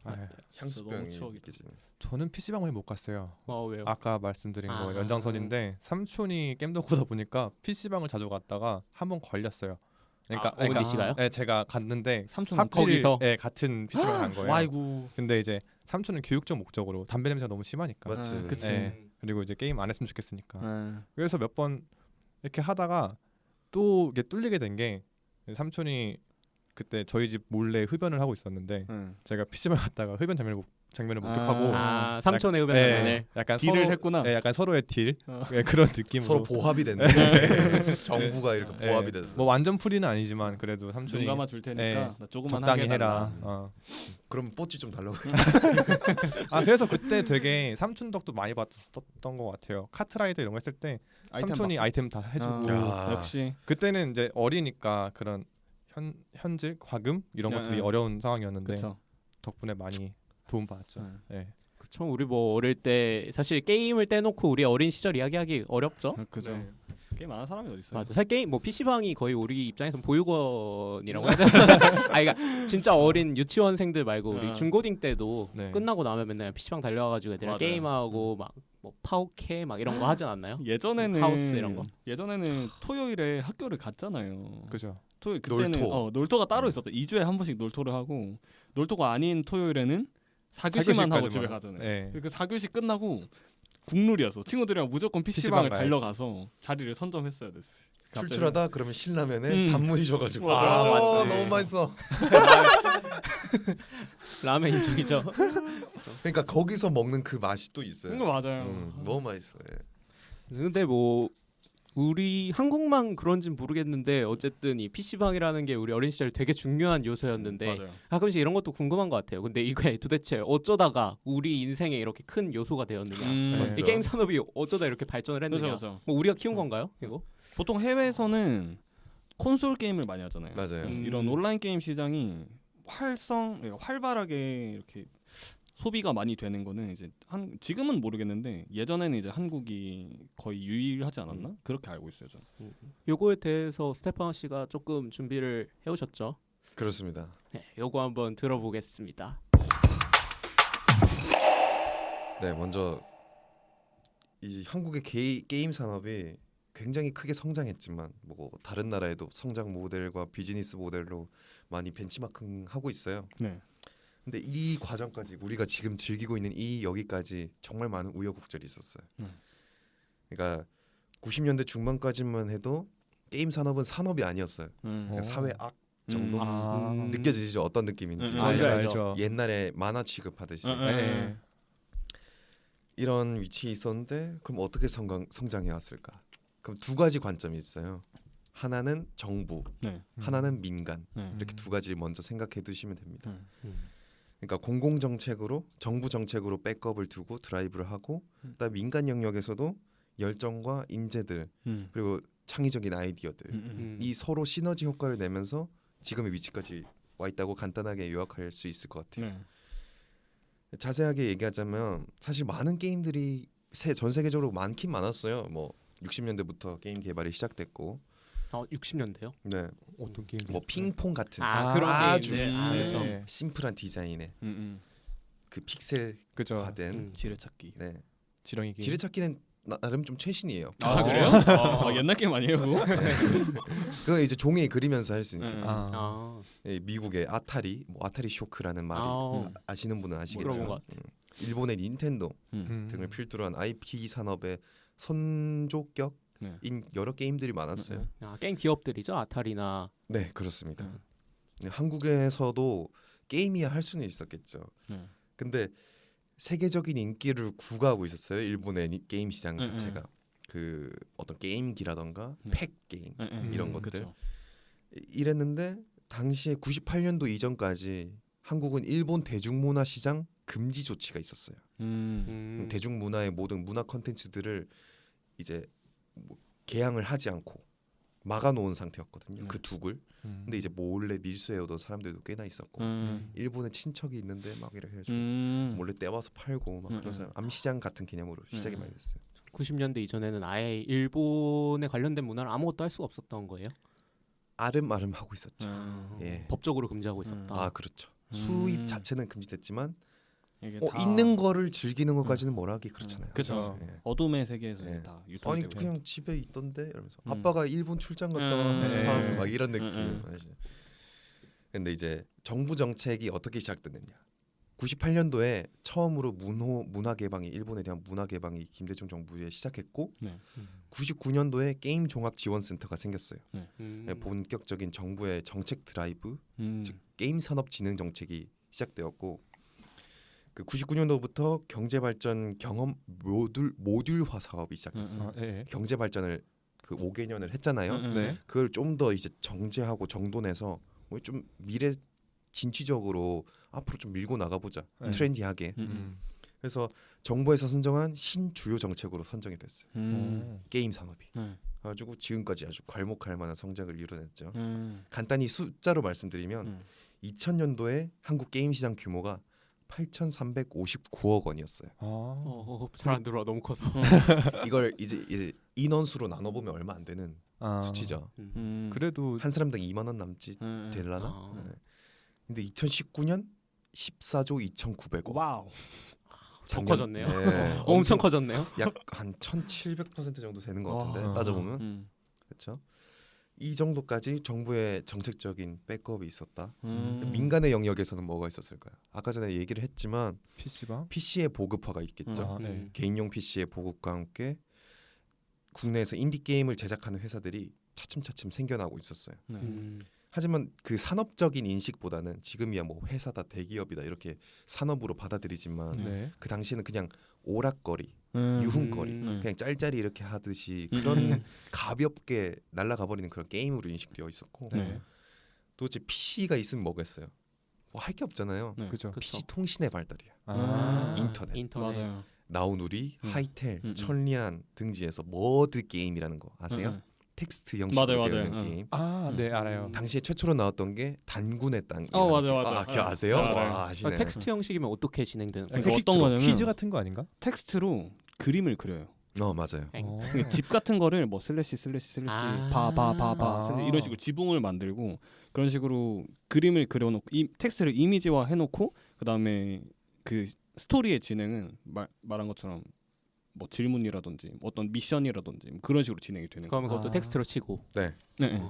아, 향수병이 너무 추억이다. 느껴지네. 저는 PC방 많이 못 갔어요. 왜요? 아까 말씀드린 아. 거 연장선인데 삼촌이 게임 덕후다 보니까 PC방을 자주 갔다가 한 번 걸렸어요. 그러니까, 어머니 씨가요? 네, 제가 갔는데 삼촌 하필 거기서? 네, 같은 PC방 간 거예요. 아이고. 근데 이제 삼촌은 교육적 목적으로 담배 냄새가 너무 심하니까. 맞지. 그치. 네. 그리고 이제 게임 안 했으면 좋겠으니까. 네. 그래서 몇 번 이렇게 하다가 또 이게 뚫리게 된 게 삼촌이 그때 저희 집 몰래 흡연을 하고 있었는데 제가 PC방 갔다가 흡연 장면을 목격하고 아, 삼촌의 흡연 네, 장면을. 약간 딜을 서로, 했구나. 네, 약간 서로의 딜 네, 그런 느낌으로 서로 보합이 됐네. 정부가 이렇게 네, 보합이 됐어. 뭐 완전 풀이는 아니지만 그래도 눈 삼촌이 감아 줄 테니까 네, 나 조금만 적당히 하게 해라. 해달라. 그럼 뽀찌 좀 달라고. 아 그래서 그때 되게 삼촌 덕도 많이 받았던 것 같아요. 카트라이더 이런 거 했을 때 삼촌이 아이템 다 해주고 야. 역시 그때는 이제 어리니까 그런 현질 과금 이런 야, 것들이 야. 어려운 상황이었는데 그쵸. 덕분에 많이 도움 받았죠. 네. 네. 그쵸. 우리 뭐 어릴 때 사실 게임을 떼놓고 우리 어린 시절 이야기하기 어렵죠. 그죠. 네. 게임 안 하는 사람이 어디 있어요? 맞아. 사실 게임 뭐 PC방이 거의 우리 입장에서 보육원이라고 해야 되나? 아, 그러니까 진짜 어린 유치원생들 말고 우리 중고딩 때도 네. 끝나고 나면 맨날 PC방 달려와가지고 애들이랑 맞아요. 게임하고 막 뭐 파워캐 막 이런 거 하지 않았나요? 예전에는 카오스 이런 거. 예전에는 토요일에 학교를 갔잖아요. 그죠. 토요일 그때는 놀토. 놀토가 따로 있었다. 2주에 한 번씩 놀토를 하고 놀토가 아닌 토요일에는 4교시만 하고 4교시까지만. 집에 가잖아요. 네. 그 4교시 끝나고 국룰이었어. 친구들이랑 무조건 PC방을 가야지. 달려가서 자리를 선점했어야 됐어. 출출하다 그러면 신라면에 단무지 줘가지고 맞아, 맞지. 너무 맛있어. 라면 인정이죠. 그러니까 거기서 먹는 그 맛이 또 있어요. 그거 맞아요. 너무 맛있어. 예. 근데 뭐 우리 한국만 그런진 모르겠는데 어쨌든 이 PC방이라는 게 우리 어린 시절 되게 중요한 요소였는데 맞아요. 가끔씩 이런 것도 궁금한 것 같아요. 근데 이게 도대체 어쩌다가 우리 인생에 이렇게 큰 요소가 되었느냐? 네. 맞죠. 이 게임 산업이 어쩌다 이렇게 발전을 했느냐? 그렇죠. 뭐 우리가 키운 건가요? 이거? 보통 해외에서는 콘솔 게임을 많이 하잖아요. 맞아요. 이런 온라인 게임 시장이 활발하게 이렇게 소비가 많이 되는 거는 이제 지금은 모르겠는데 예전에는 이제 한국이 거의 유일하지 않았나? 그렇게 알고 있어요, 저는. 요거에 대해서 스테판 씨가 조금 준비를 해오셨죠? 그렇습니다. 네, 요거 한번 들어보겠습니다. 네, 먼저 이 한국의 게임 산업이 굉장히 크게 성장했지만 뭐 다른 나라에도 성장 모델과 비즈니스 모델로 많이 벤치마킹하고 있어요. 네. 근데 이 과정까지 우리가 지금 즐기고 있는 이 여기까지 정말 많은 우여곡절이 있었어요. 그러니까 90년대 중반까지만 해도 게임 산업은 산업이 아니었어요. 그냥 사회 악 정도 느껴지시죠? 어떤 느낌인지. 알죠, 알죠. 옛날에 만화 취급하듯이 네. 이런 위치에 있었는데 그럼 어떻게 성장해 왔을까? 그럼 두 가지 관점이 있어요. 하나는 정부, 네. 하나는 민간. 네. 이렇게 두 가지를 먼저 생각해 두시면 됩니다. 네. 그러니까 공공 정책으로 정부 정책으로 백업을 두고 드라이브를 하고 그다음 민간 영역에서도 열정과 인재들 그리고 창의적인 아이디어들 이 서로 시너지 효과를 내면서 지금의 위치까지 와 있다고 간단하게 요약할 수 있을 것 같아요. 네. 자세하게 얘기하자면 사실 많은 게임들이 전 세계적으로 많긴 많았어요. 뭐 60년대부터 게임 개발이 시작됐고 60년대요? 네. 어떤 게임? 뭐 핑퐁 같은 그런 아주 게임들. 그렇죠. 네. 심플한 디자인의 그 픽셀화된 그죠. 지뢰찾기. 네. 지렁이 게임. 지뢰찾기는 나름 좀 최신이에요. 그래요? 옛날 게임 아니에요, 그거? 그거 이제 종이에 그리면서 할 수 있는 네. 아, 미국의 아타리, 뭐 아타리 쇼크라는 말이 아시는 분은 들어본 아시겠죠. 것 같아. 일본의 닌텐도 등을 필두로 한 IP 산업의 선조격인 여러 게임들이 많았어요. 게임 기업들이죠, 아타리나. 네, 그렇습니다. 한국에서도 게임이야 할 수는 있었겠죠. 근데 세계적인 인기를 구가하고 있었어요. 일본의 게임 시장 자체가 그 어떤 게임기라던가 팩 게임 이런 것들 그쵸. 이랬는데 당시에 98년도 이전까지 한국은 일본 대중문화 시장 금지 조치가 있었어요. 대중문화의 모든 문화 콘텐츠들을 이제 뭐 개양을 하지 않고 막아놓은 상태였거든요. 그 둑을. 근데 이제 몰래 밀수해오던 사람들도 꽤나 있었고 일본에 친척이 있는데 막 이렇게 해가지고 몰래 떼와서 팔고 막 그런 사람 암시장 같은 개념으로 시작이 많이 됐어요. 90년대 이전에는 아예 일본에 관련된 문화를 아무것도 할 수가 없었던 거예요? 아름아름 하고 있었죠. 예. 법적으로 금지하고 있었다. 그렇죠. 수입 자체는 금지됐지만 이게 있는 거를 즐기는 것까지는 뭐라 하기 그렇잖아요. 그렇죠. 예. 어둠의 세계에서 예. 다 아니 유통되고. 그냥 집에 있던데 이러면서 아빠가 일본 출장 갔다 와서 사왔어 막 이런 느낌. 근데 이제 정부 정책이 어떻게 시작됐느냐? 98년도에 처음으로 문화 개방이 일본에 대한 문화 개방이 김대중 정부에 시작했고 99년도에 게임 종합 지원 센터가 생겼어요. 본격적인 정부의 정책 드라이브, 즉 게임 산업 진흥 정책이 시작되었고 그 99년도부터 경제 발전 경험 모듈화 사업이 시작됐어요. 경제 발전을 그 5개년을 했잖아요. 네. 그걸 좀 더 이제 정제하고 정돈해서 좀 미래 진취적으로 앞으로 좀 밀고 나가보자. 트렌디하게. 그래서 정부에서 선정한 신주요 정책으로 선정이 됐어요. 게임 산업이. 가지고 지금까지 아주 괄목할 만한 성장을 이뤄냈죠. 간단히 숫자로 말씀드리면 2000년도에 한국 게임 시장 규모가 8,359억 원이었어요. 잘 안 들어와 너무 커서. 이걸 이제 인원수로 나눠보면 얼마 안 되는 아. 수치죠. 그래도 한 사람당 2만 원 남짓 되려나? 아. 네. 근데 2019년 14조 2,900억. 와우. 더 커졌네요. 네, 엄청 커졌네요. 약 한 1,700% 정도 되는 것 같은데 아. 따져보면 그렇죠. 이 정도까지 정부의 정책적인 백업이 있었다. 민간의 영역에서는 뭐가 있었을까요? 아까 전에 얘기를 했지만 PC방? PC의 보급화가 있겠죠. 아, 네. 개인용 PC의 보급과 함께 국내에서 인디 게임을 제작하는 회사들이 차츰차츰 생겨나고 있었어요. 하지만 그 산업적인 인식보다는 지금이야 뭐 회사다 대기업이다 이렇게 산업으로 받아들이지만 네. 그 당시에는 그냥 오락거리, 유흥거리, 그냥 짤짤이 이렇게 하듯이 그런 가볍게 날아가 버리는 그런 게임으로 인식되어 있었고 네. 도대체 PC가 있으면 뭐겠어요? 뭐 할 게 없잖아요. 네. 그죠. 그쵸. PC 통신의 발달이야. 아. 인터넷. 맞아요. 나우누리, 하이텔, 음. 천리안 등지에서 머드 게임이라는 거 아세요? 텍스트 형식으로 맞아요, 되어 있는 맞아요. 게임. 아, 네, 알아요. 당시에 최초로 나왔던 게 단군의 땅. 맞아. 아, 기억 아세요? 알아요. 와, 아시네. 텍스트 형식이면 어떻게 진행되는 거예요? 그러니까 어떤 거냐면 퀴즈 같은 거 아닌가? 텍스트로 그림을 그려요. 맞아요. 그러니까 집 같은 거를 뭐 슬래시 아. 바바바바 이런 식으로 지붕을 만들고 그런 식으로 그림을 그려놓고 텍스트를 이미지화 해놓고 그 다음에 그 스토리의 진행은 말한 것처럼 뭐 질문이라든지 어떤 미션이라든지 그런 식으로 진행이 되는 거예요. 그러면 그것도 아. 텍스트로 치고. 네.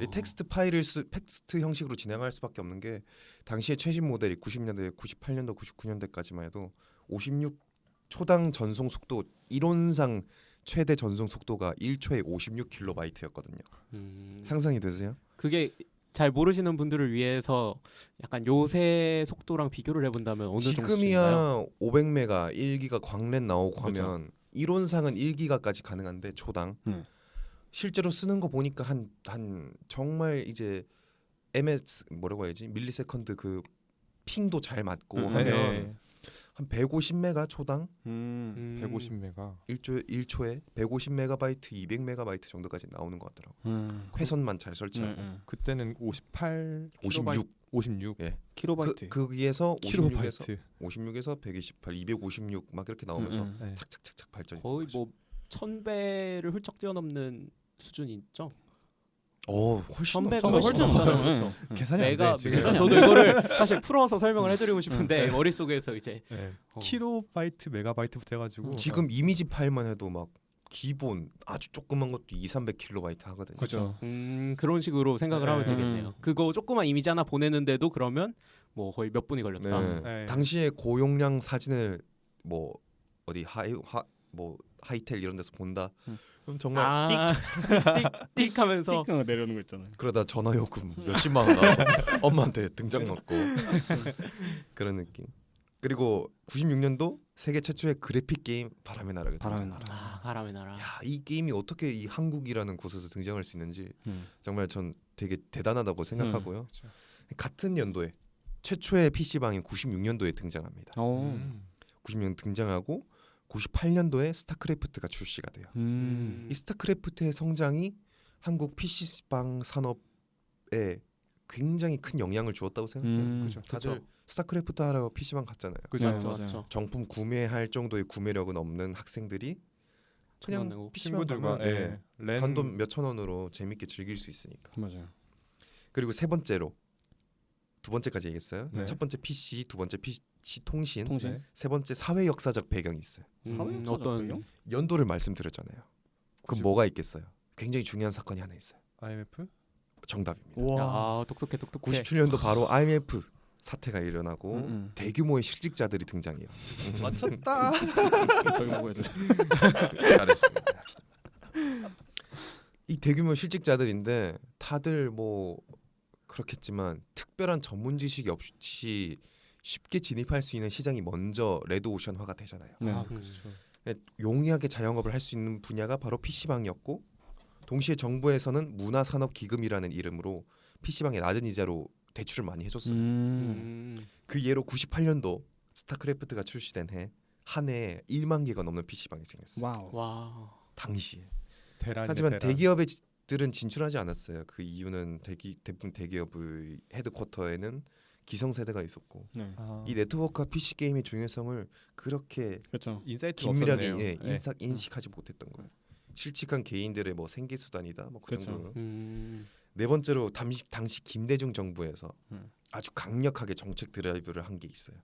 이 텍스트 파일을 텍스트 형식으로 진행할 수밖에 없는 게 당시의 최신 모델이 90년대, 98년도, 99년대까지만 해도 56 초당 전송 속도 이론상 최대 전송 속도가 1초에 56kb였거든요. 상상이 되세요? 그게 잘 모르시는 분들을 위해서 약간 요새 속도랑 비교를 해본다면 어느 정도 수준인가요? 지금이야 500메가 1기가 광랜 나오고 그렇죠. 하면 이론상은 1기가까지 가능한데 초당 실제로 쓰는 거 보니까 한 정말 이제 ms 뭐라고 해야지 밀리세컨드 그 핑도 잘 맞고 하면 네. 한 150메가 초당 150메가. 1초에 150메가바이트, 200메가바이트 정도까지 나오는 것 같더라고. 회선만 잘 설치하고. 그때는 58 56 56 킬로바이트. 거기에서 56에서 킬로바이트. 56에서 128, 256 막 이렇게 나오면서 네. 착착착착 발전이. 거의 뭐 1000배를 훌쩍 뛰어넘는 수준이 있죠. 훨씬 1000배가 넘죠. 훨씬 넘잖아요. 그렇죠. 계산이 안 메가 돼, 지금. 저도 이거를 사실 풀어서 설명을 해드리고 싶은데 머릿속에서 이제 네. 킬로바이트, 메가바이트부터 해가지고 지금 이미지 파일만 해도 막 기본 아주 조그만 것도 200-300kB 하거든요. 그죠. 그런 식으로 생각을 하면 네. 되겠네요. 그거 조그만 이미지 하나 보내는데도 그러면 뭐 거의 몇 분이 걸렸다. 네. 네. 당시에 고용량 사진을 뭐 어디 하이텔 이런 데서 본다. 그럼 정말 띡 하면서 띡 내려오는 거 있잖아요. 그러다 전화 요금 몇십만 원 나와서 엄마한테 등장 맞고 그런 느낌. 그리고 96년도 세계 최초의 그래픽 게임 바람의 나라가 바람의 등장합니다. 바람의 나라. 야, 이 게임이 어떻게 이 한국이라는 곳에서 등장할 수 있는지 정말 전 되게 대단하다고 생각하고요. 그렇죠. 같은 연도에 최초의 PC방인 96년도에 등장합니다. 96년 등장하고 98년도에 스타크래프트가 출시가 돼요. 이 스타크래프트의 성장이 한국 PC방 산업에 굉장히 큰 영향을 주었다고 생각해요. 그죠. 다들 그쵸. 스타크래프트 하라고 PC방 갔잖아요. 그죠. 네, 맞죠. 맞아요. 정품 구매할 정도의 구매력은 없는 학생들이 천원 그냥 내고 PC방 친구들과 가면 랜 단돈 몇천 원으로 재밌게 즐길 수 있으니까. 맞아요. 그리고 세 번째로 두 번째까지 얘기했어요. 네. 첫 번째 PC, 두 번째 PC 통신, 통신. 네. 세 번째 사회 역사적 배경이 있어요. 사회역사적 어떤 배경? 연도를 말씀드렸잖아요. 그럼 95. 뭐가 있겠어요? 굉장히 중요한 사건이 하나 있어요. IMF? 정답입니다. 야, 똑똑해. 97년도 바로 IMF 사태가 일어나고 음. 대규모의 실직자들이 등장해요. 맞췄다. 저기 먹어야죠. 잘했습니다. 이 대규모 실직자들인데 다들 뭐 그렇겠지만 특별한 전문 지식이 없이 쉽게 진입할 수 있는 시장이 먼저 레드오션화가 되잖아요. 네. 아, 그렇죠. 용이하게 자영업을 할 수 있는 분야가 바로 PC방이었고 동시에 정부에서는 문화산업기금이라는 이름으로 PC방에 낮은 이자로 대출을 많이 해줬어요. 그 예로 98년도 스타크래프트가 출시된 한 해에 1만 개가 넘는 PC방이 생겼어요. 와우. 와. 당시에. 대란이네, 하지만 대란. 대기업들은 진출하지 않았어요. 그 이유는 대부분 대기업의 헤드쿼터에는 기성세대가 있었고 네. 이 네트워크와 PC 게임의 중요성을 그렇게 그렇죠. 인사이트가 긴밀하게 없었네요. 네. 인식하지 못했던 거예요. 실직한 개인들의 뭐 생계 수단이다 뭐 그 그렇죠. 정도로. 음. 네 번째로 당시 김대중 정부에서 음. 아주 강력하게 정책 드라이브를 한 게 있어요.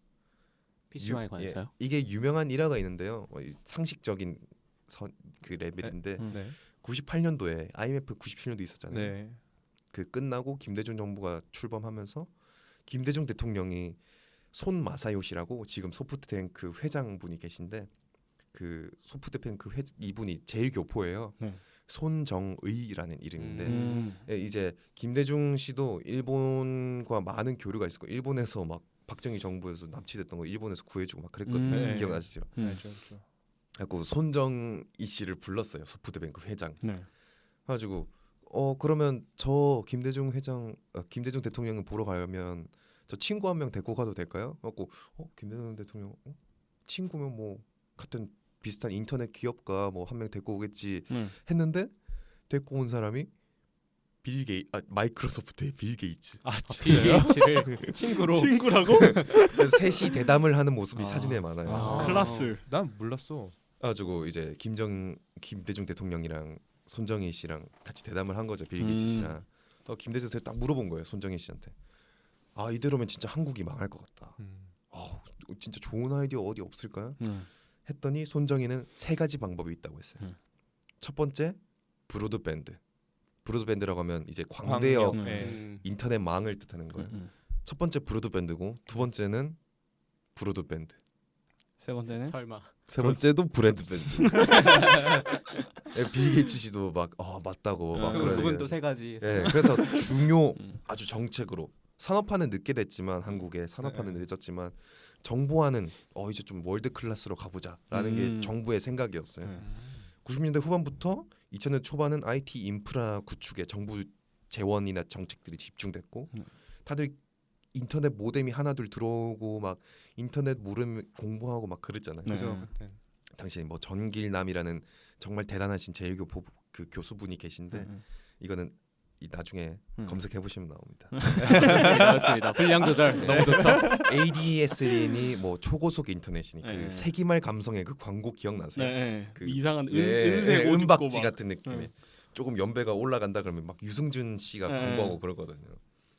PC방에 관해서요? 이게 유명한 일화가 있는데요. 이 상식적인 그 레벨인데 네. 98년도에 IMF 97년도 있었잖아요. 네. 그 끝나고 김대중 정부가 출범하면서 김대중 대통령이 손 마사요시라고 지금 소프트뱅크 회장분이 계신데 그 소프트뱅크 이분이 제일 교포예요. 네. 손정의라는 이름인데 예, 이제 김대중 씨도 일본과 많은 교류가 있었고 일본에서 막 박정희 정부에서 납치됐던 거 일본에서 구해주고 막 그랬거든요. 네. 기억나시죠? 알죠, 알죠. 그래고 손정희 씨를 불렀어요. 소프트뱅크 회장. 네. 그래가지고 그러면 저 김대중 김대중 대통령을 보러 가려면 저 친구 한 명 데리고 가도 될까요? 그래갖고 김대중 대통령 친구면 뭐 같은 비슷한 인터넷 기업가 뭐 한 명 데리고 오겠지 했는데 데리고 온 사람이 마이크로소프트의 빌 게이츠. 빌 게이츠를 친구로 친구라고? 그래서 셋이 대담을 하는 모습이 사진에 많아요. 아. 클라스. 난 몰랐어. 가지고 이제 김대중 대통령이랑 손정희 씨랑 같이 대담을 한 거죠. 빌 게이츠 씨랑. 김대중 대통령 딱 물어본 거예요. 손정희 씨한테. 아 이대로면 진짜 한국이 망할 것 같다. 진짜 좋은 아이디어 어디 없을까요? 했더니 손정희는 세 가지 방법이 있다고 했어요. 첫 번째 브로드밴드. 브로드밴드라고 하면 이제 광대역 광역. 네. 인터넷 망을 뜻하는 거예요. 첫 번째 브로드밴드고 두 번째는 브로드밴드. 세 번째는 설마 세 번째도 브랜드밴드. 빌 게이츠 씨도 막 맞다고 막 그러는 그분도 세 가지. 예, 그래서 중요 아주 정책으로 산업화는 늦게 됐지만 한국에 산업화는 늦었지만 정보화는 이제 좀 월드 클래스로 가보자라는 게 정부의 생각이었어요. 90년대 후반부터 2000년 초반은 IT 인프라 구축에 정부 재원이나 정책들이 집중됐고 다들 인터넷 모뎀이 하나둘 들어오고 막 인터넷 모르면 공부하고 막 그랬잖아요. 그죠. 그때. 당시 뭐 전길남이라는 정말 대단하신 제일교포 그 교수분이 계신데 이거는 나중에 검색해 보시면 나옵니다. 맞습니다. 분량 조절 너무 좋죠. ADSL이 뭐 초고속 인터넷이니 네. 그 세기말 감성의 그 광고 기억나세요? 네. 그 이상한 은색 옷 은박지 입고 막. 같은 느낌의 조금 연배가 올라간다 그러면 막 유승준 씨가 네. 광고하고 그러거든요.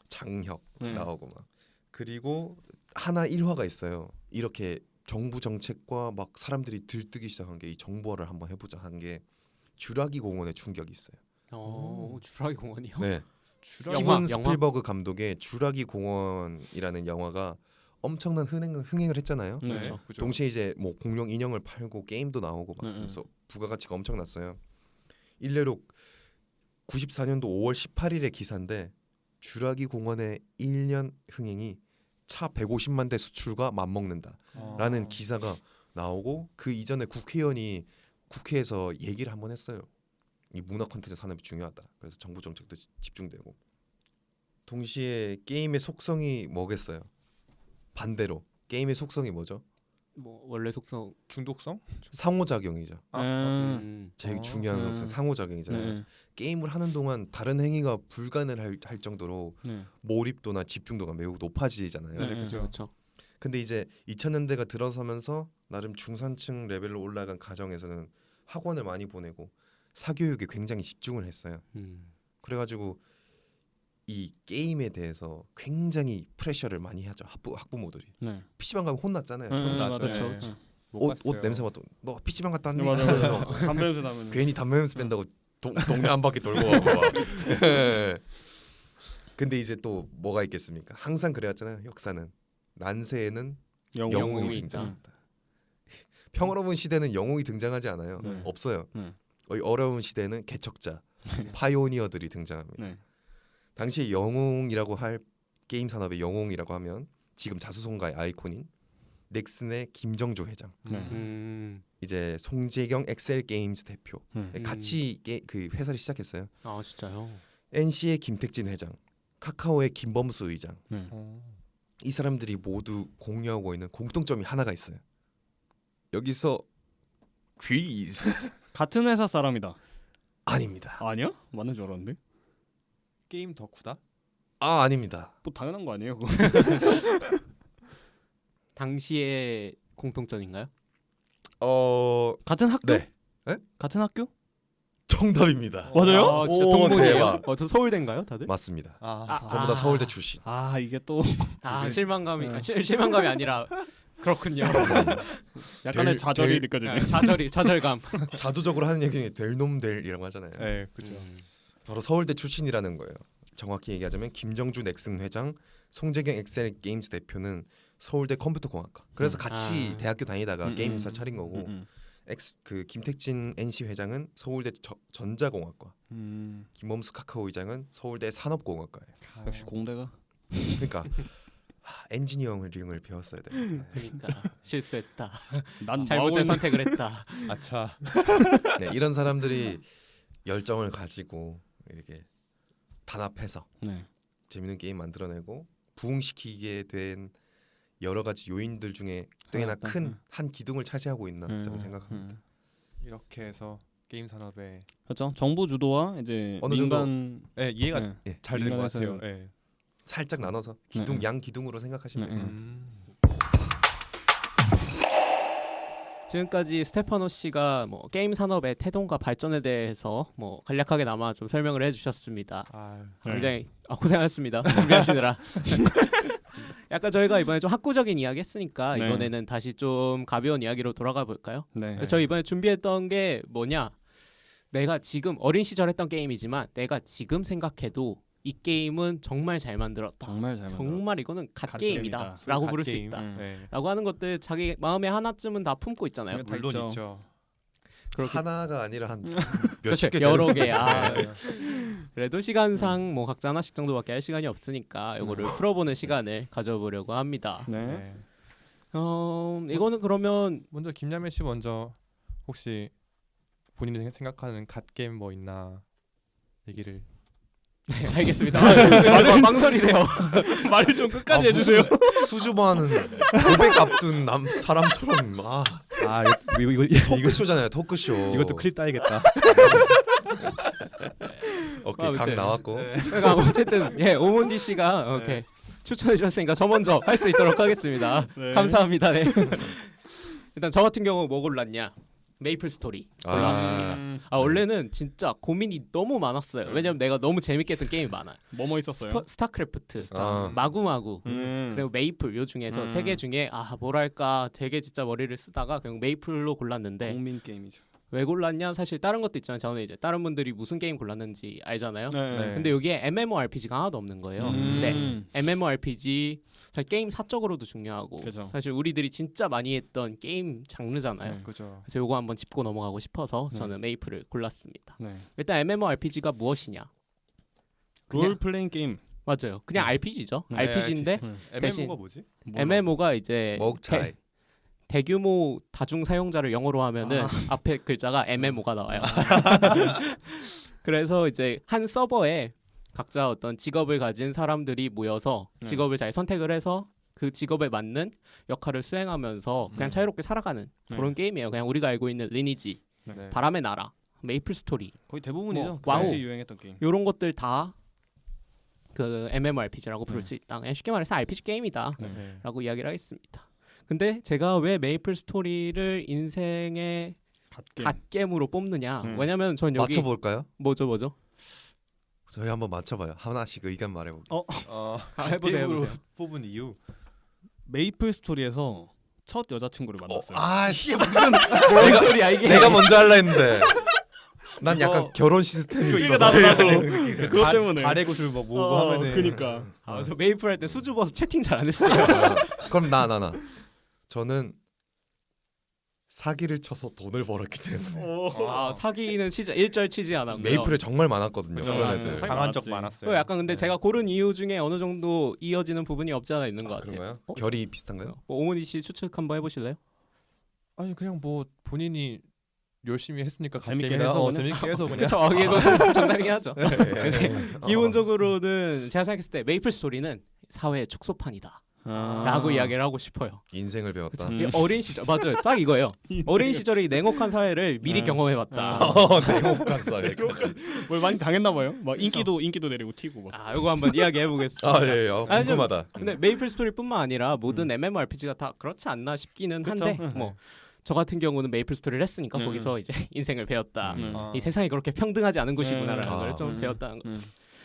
장혁 네. 나오고 막. 그리고 하나 일화가 있어요. 이렇게 정부 정책과 막 사람들이 들뜨기 시작한 게 이 정보화를 한번 해보자 한 게 쥬라기 공원의 충격이 있어요. 주라기 공원이요? 네. 영화? 스티븐 스필버그 감독의 쥬라기 공원이라는 영화가 엄청난 흥행을 했잖아요. 네. 그렇죠. 동시에 이제 뭐 공룡 인형을 팔고 게임도 나오고 막 네. 그래서 부가가치가 엄청났어요. 일례로 94년도 5월 18일의 기사인데 쥬라기 공원의 1년 흥행이 차 150만 대 수출과 맞먹는다라는 기사가 나오고 그 이전에 국회의원이 국회에서 얘기를 한번 했어요. 이 문화 콘텐츠 산업이 중요하다. 그래서 정부 정책도 집중되고 동시에 게임의 속성이 뭐겠어요? 반대로 게임의 속성이 뭐죠? 뭐 원래 속성 중독성? 상호작용이죠. 제일 아, 중요한 속성 상호작용이잖아요. 네. 게임을 하는 동안 다른 행위가 불가능할 정도로 네. 몰입도나 집중도가 매우 높아지잖아요. 네. 그렇죠. 근데 이제 2000년대가 들어서면서 나름 중산층 레벨로 올라간 가정에서는 학원을 많이 보내고 사교육에 굉장히 집중을 했어요. 그래가지고 이 게임에 대해서 굉장히 프레셔를 많이 하죠. 학부모들이. 네. PC방 가면 혼났잖아요. 혼났죠. 맞아요. 네. 네. 옷 냄새 맡고 너 PC방 갔다 왔니? 맞아 맞아. 담배 냄새 나면. 괜히 담배 냄새 뺀다고 동네 한 바퀴 돌고 가고 막. 예. 근데 이제 또 뭐가 있겠습니까? 항상 그래왔잖아요. 역사는 난세에는 영웅이 영웅이 등장한다. 평화로운 시대는 영웅이 등장하지 않아요. 네. 없어요. 네. 어려운 시대는 개척자, 파이오니어들이 등장합니다. 네. 당시 영웅이라고 할 게임 산업의 영웅이라고 하면 지금 자수성가의 아이콘인 넥슨의 김정조 회장, 네. 이제 송재경 엑셀 게임즈 대표 네. 같이 그 회사를 시작했어요. 아 진짜요? NC의 김택진 회장, 카카오의 김범수 의장, 네. 이 사람들이 모두 공유하고 있는 공통점이 하나가 있어요. 여기서 퀴즈 같은 회사 사람이다. 아닙니다. 아니야? 맞는 줄 알았는데. 게임 덕후다? 아 아닙니다. 뭐 당연한 거 아니에요? 그거? 당시의 공통점인가요? 같은 학교? 네. 에? 같은 학교? 정답입니다. 맞아요? 아, 진짜 오, 동문이에요? 대박. 저 서울대인가요, 다들? 맞습니다. 아, 전부 다 아. 서울대 출신. 아 이게 또 실망감이 실망감이 아니라 그렇군요. 약간의 될- 좌절이 될- 느껴지네요. 좌절감. 자주적으로 하는 얘기 중에 될 놈 될이라고 하잖아요. 네, 그렇죠. 바로 서울대 출신이라는 거예요. 정확히 얘기하자면 김정주 넥슨 회장, 송재경 엑셀 게임즈 대표는 서울대 컴퓨터공학과. 그래서 같이 아. 대학교 다니다가 게임 회사 차린 거고 음. 그 김택진 NC 회장은 서울대 전자공학과, 음. 김범수 카카오 의장은 서울대 산업공학과예요. 역시 공대가 그러니까 엔지니어링을 배웠어야 돼요. 그러니까 실수했다. 난 잘못된 마음은- 선택을 했다. 아차. 네, 이런 사람들이 열정을 가지고 이렇게 단합해서 네. 재밌는 게임 만들어내고 부흥시키게 된 여러 가지 요인들 중에 꽤나 하나다. 큰 한 기둥을 차지하고 있나 저는 생각합니다. 이렇게 해서 게임 산업에 그렇죠. 정부 주도와 이제 어느 정도- 민간 네, 이해가 네. 예, 잘 되는 것 민간에서 같아요. 네. 살짝 나눠서 기둥 네. 양 기둥으로 생각하시면 네, 돼요. 지금까지 스테파노 씨가 뭐 게임 산업의 태동과 발전에 대해서 뭐 간략하게나마 좀 설명을 해주셨습니다. 아, 굉장히 고생하셨습니다. 준비하시느라. 약간 저희가 이번에 좀 학구적인 이야기 했으니까 네. 이번에는 다시 좀 가벼운 이야기로 돌아가 볼까요? 네. 그래서 저 이번에 준비했던 게 뭐냐? 내가 지금 어린 시절 했던 게임이지만 내가 지금 생각해도 이 게임은 정말 잘 만들었다. 정말 잘 정말 이거는 갓 갓 게임이다. 게임이다. 라고 갓 부를 수 게임. 있다. 네. 라고 하는 것들 자기 마음에 하나쯤은 다 품고 있잖아요. 네, 다 물론 있죠. 있죠. 그렇게 하나가 아니라 한 그렇죠. 몇십 개 여러 되는- 개. 아, 네. 그래도 시간상 뭐 각자 하나씩 정도밖에 할 시간이 없으니까 이거를 풀어보는 시간을 가져보려고 합니다. 네. 네. 이거는 그러면 먼저 김야매 씨 먼저 혹시 본인이 생각하는 갓 게임 뭐 있나 얘기를. 네, 알겠습니다. 말을 망설이세요. 말을 좀 끝까지 아, 해주세요. 무슨 수줍어하는 고백 앞둔 사람처럼 이거 토크쇼잖아요. 토크쇼. 이것도 클립 따야겠다. 오케이 각 아무튼. 나왔고 그러니까 어쨌든 예 오몬디 씨가 오케이 추천해 주셨으니까 저 먼저 할 수 있도록 하겠습니다. 네. 감사합니다. 네. 일단 저 같은 경우 뭐 골랐냐? 메이플 스토리 골랐습니다. 원래는 진짜 고민이 너무 많았어요. 왜냐면 내가 너무 재밌게 했던 게임이 많아요. 뭐뭐 있었어요? 스타크래프트, 아. 마구마구 그리고 음. 메이플 요 중에서 세 개 중에 뭐랄까 되게 진짜 머리를 쓰다가 그냥 메이플로 골랐는데 국민 게임이죠. 왜 골랐냐? 사실 다른 것도 있지만 저는 이제 다른 분들이 무슨 게임 골랐는지 알잖아요. 네. 근데 여기에 MMORPG가 하나도 없는 거예요. 근데 MMORPG 사실 게임 사적으로도 중요하고 그죠. 사실 우리들이 진짜 많이 했던 게임 장르잖아요. 네. 그죠. 그래서 요거 한번 짚고 넘어가고 싶어서 네. 저는 메이플을 골랐습니다. 네. 일단 MMORPG가 무엇이냐? 그냥- 롤 플레잉 게임. 맞아요. 그냥 RPG죠. 네, RPG인데 MMO가 뭐지? MMO가 이제 먹차이 대규모 다중 사용자를 영어로 하면은 앞에 글자가 MMO가 나와요. 그래서 이제 한 서버에 각자 어떤 직업을 가진 사람들이 모여서 네. 직업을 잘 선택을 해서 그 직업에 맞는 역할을 수행하면서 그냥 자유롭게 살아가는 네. 그런 게임이에요. 그냥 우리가 알고 있는 리니지, 네. 바람의 나라, 메이플 스토리 거의 대부분이죠. 뭐, 그 당시 와우. 유행했던 게임. 요런 것들 다 그 MMORPG라고 부를 네. 수 있다. 그냥 쉽게 말해서 RPG 게임이다. 네. 라고 이야기를 하겠습니다. 근데 제가 왜 메이플 스토리를 인생의 갓겜으로 뽑느냐? 왜냐면 전 여기 맞춰볼까요? 뭐죠? 저희 한번 맞춰봐요. 하나씩 의견 말해볼게요. 해보세요. 게임으로 뽑은 이유. 메이플 스토리에서 첫 여자친구를 만났어요. 이게 무슨 뭔 소리야 이게? 내가 먼저 할라 했는데 난 약간 결혼 시스템이 있어서 그것 때문에. 발의 구슬 뭐 모으고 하면은. 그니까. 저 메이플 할 때 수줍어서 채팅 잘 안 했어요. 그럼 나 저는 사기를 쳐서 돈을 벌었기 때문에 사기는 진짜 일절 치지 않았고요. 메이플에 정말 많았거든요. 그죠. 그런 아, 애들. 사기 당한 적 많았지. 많았어요. 약간 근데 제가 고른 이유 중에 어느 정도 이어지는 부분이 없지 않아 있는 것 같아요. 그런가요? 어? 결이 비슷한가요? 뭐 오모니 씨 추측 한번 해보실래요? 아니 그냥 뭐 본인이 열심히 했으니까 재밌게 갓게임이라, 해서 그냥. 재밌게 해서 그냥. 그렇죠. 이거 정당히 하죠. 네. 기본적으로는 제가 생각했을 때 메이플 스토리는 사회의 축소판이다. 라고 이야기를 하고 싶어요. 인생을 배웠다. 이 어린 시절 맞아요. 딱 이거예요. 어린 시절에 이 냉혹한 사회를 미리 경험해봤다. 냉혹한 사회. 뭘 많이 당했나 봐요. 막 인기도 내리고 튀고 막. 아, 이거 한번 이야기해 보겠습니다. 아, 예, 궁금하다. 근데 메이플 스토리뿐만 아니라 모든 MMORPG가 다 그렇지 않나 싶기는 한데 그쵸? 뭐 저 같은 경우는 메이플 스토리를 했으니까 거기서 이제 인생을 배웠다. 이 세상이 그렇게 평등하지 않은 곳이구나라는 걸 좀 배웠다는 거죠.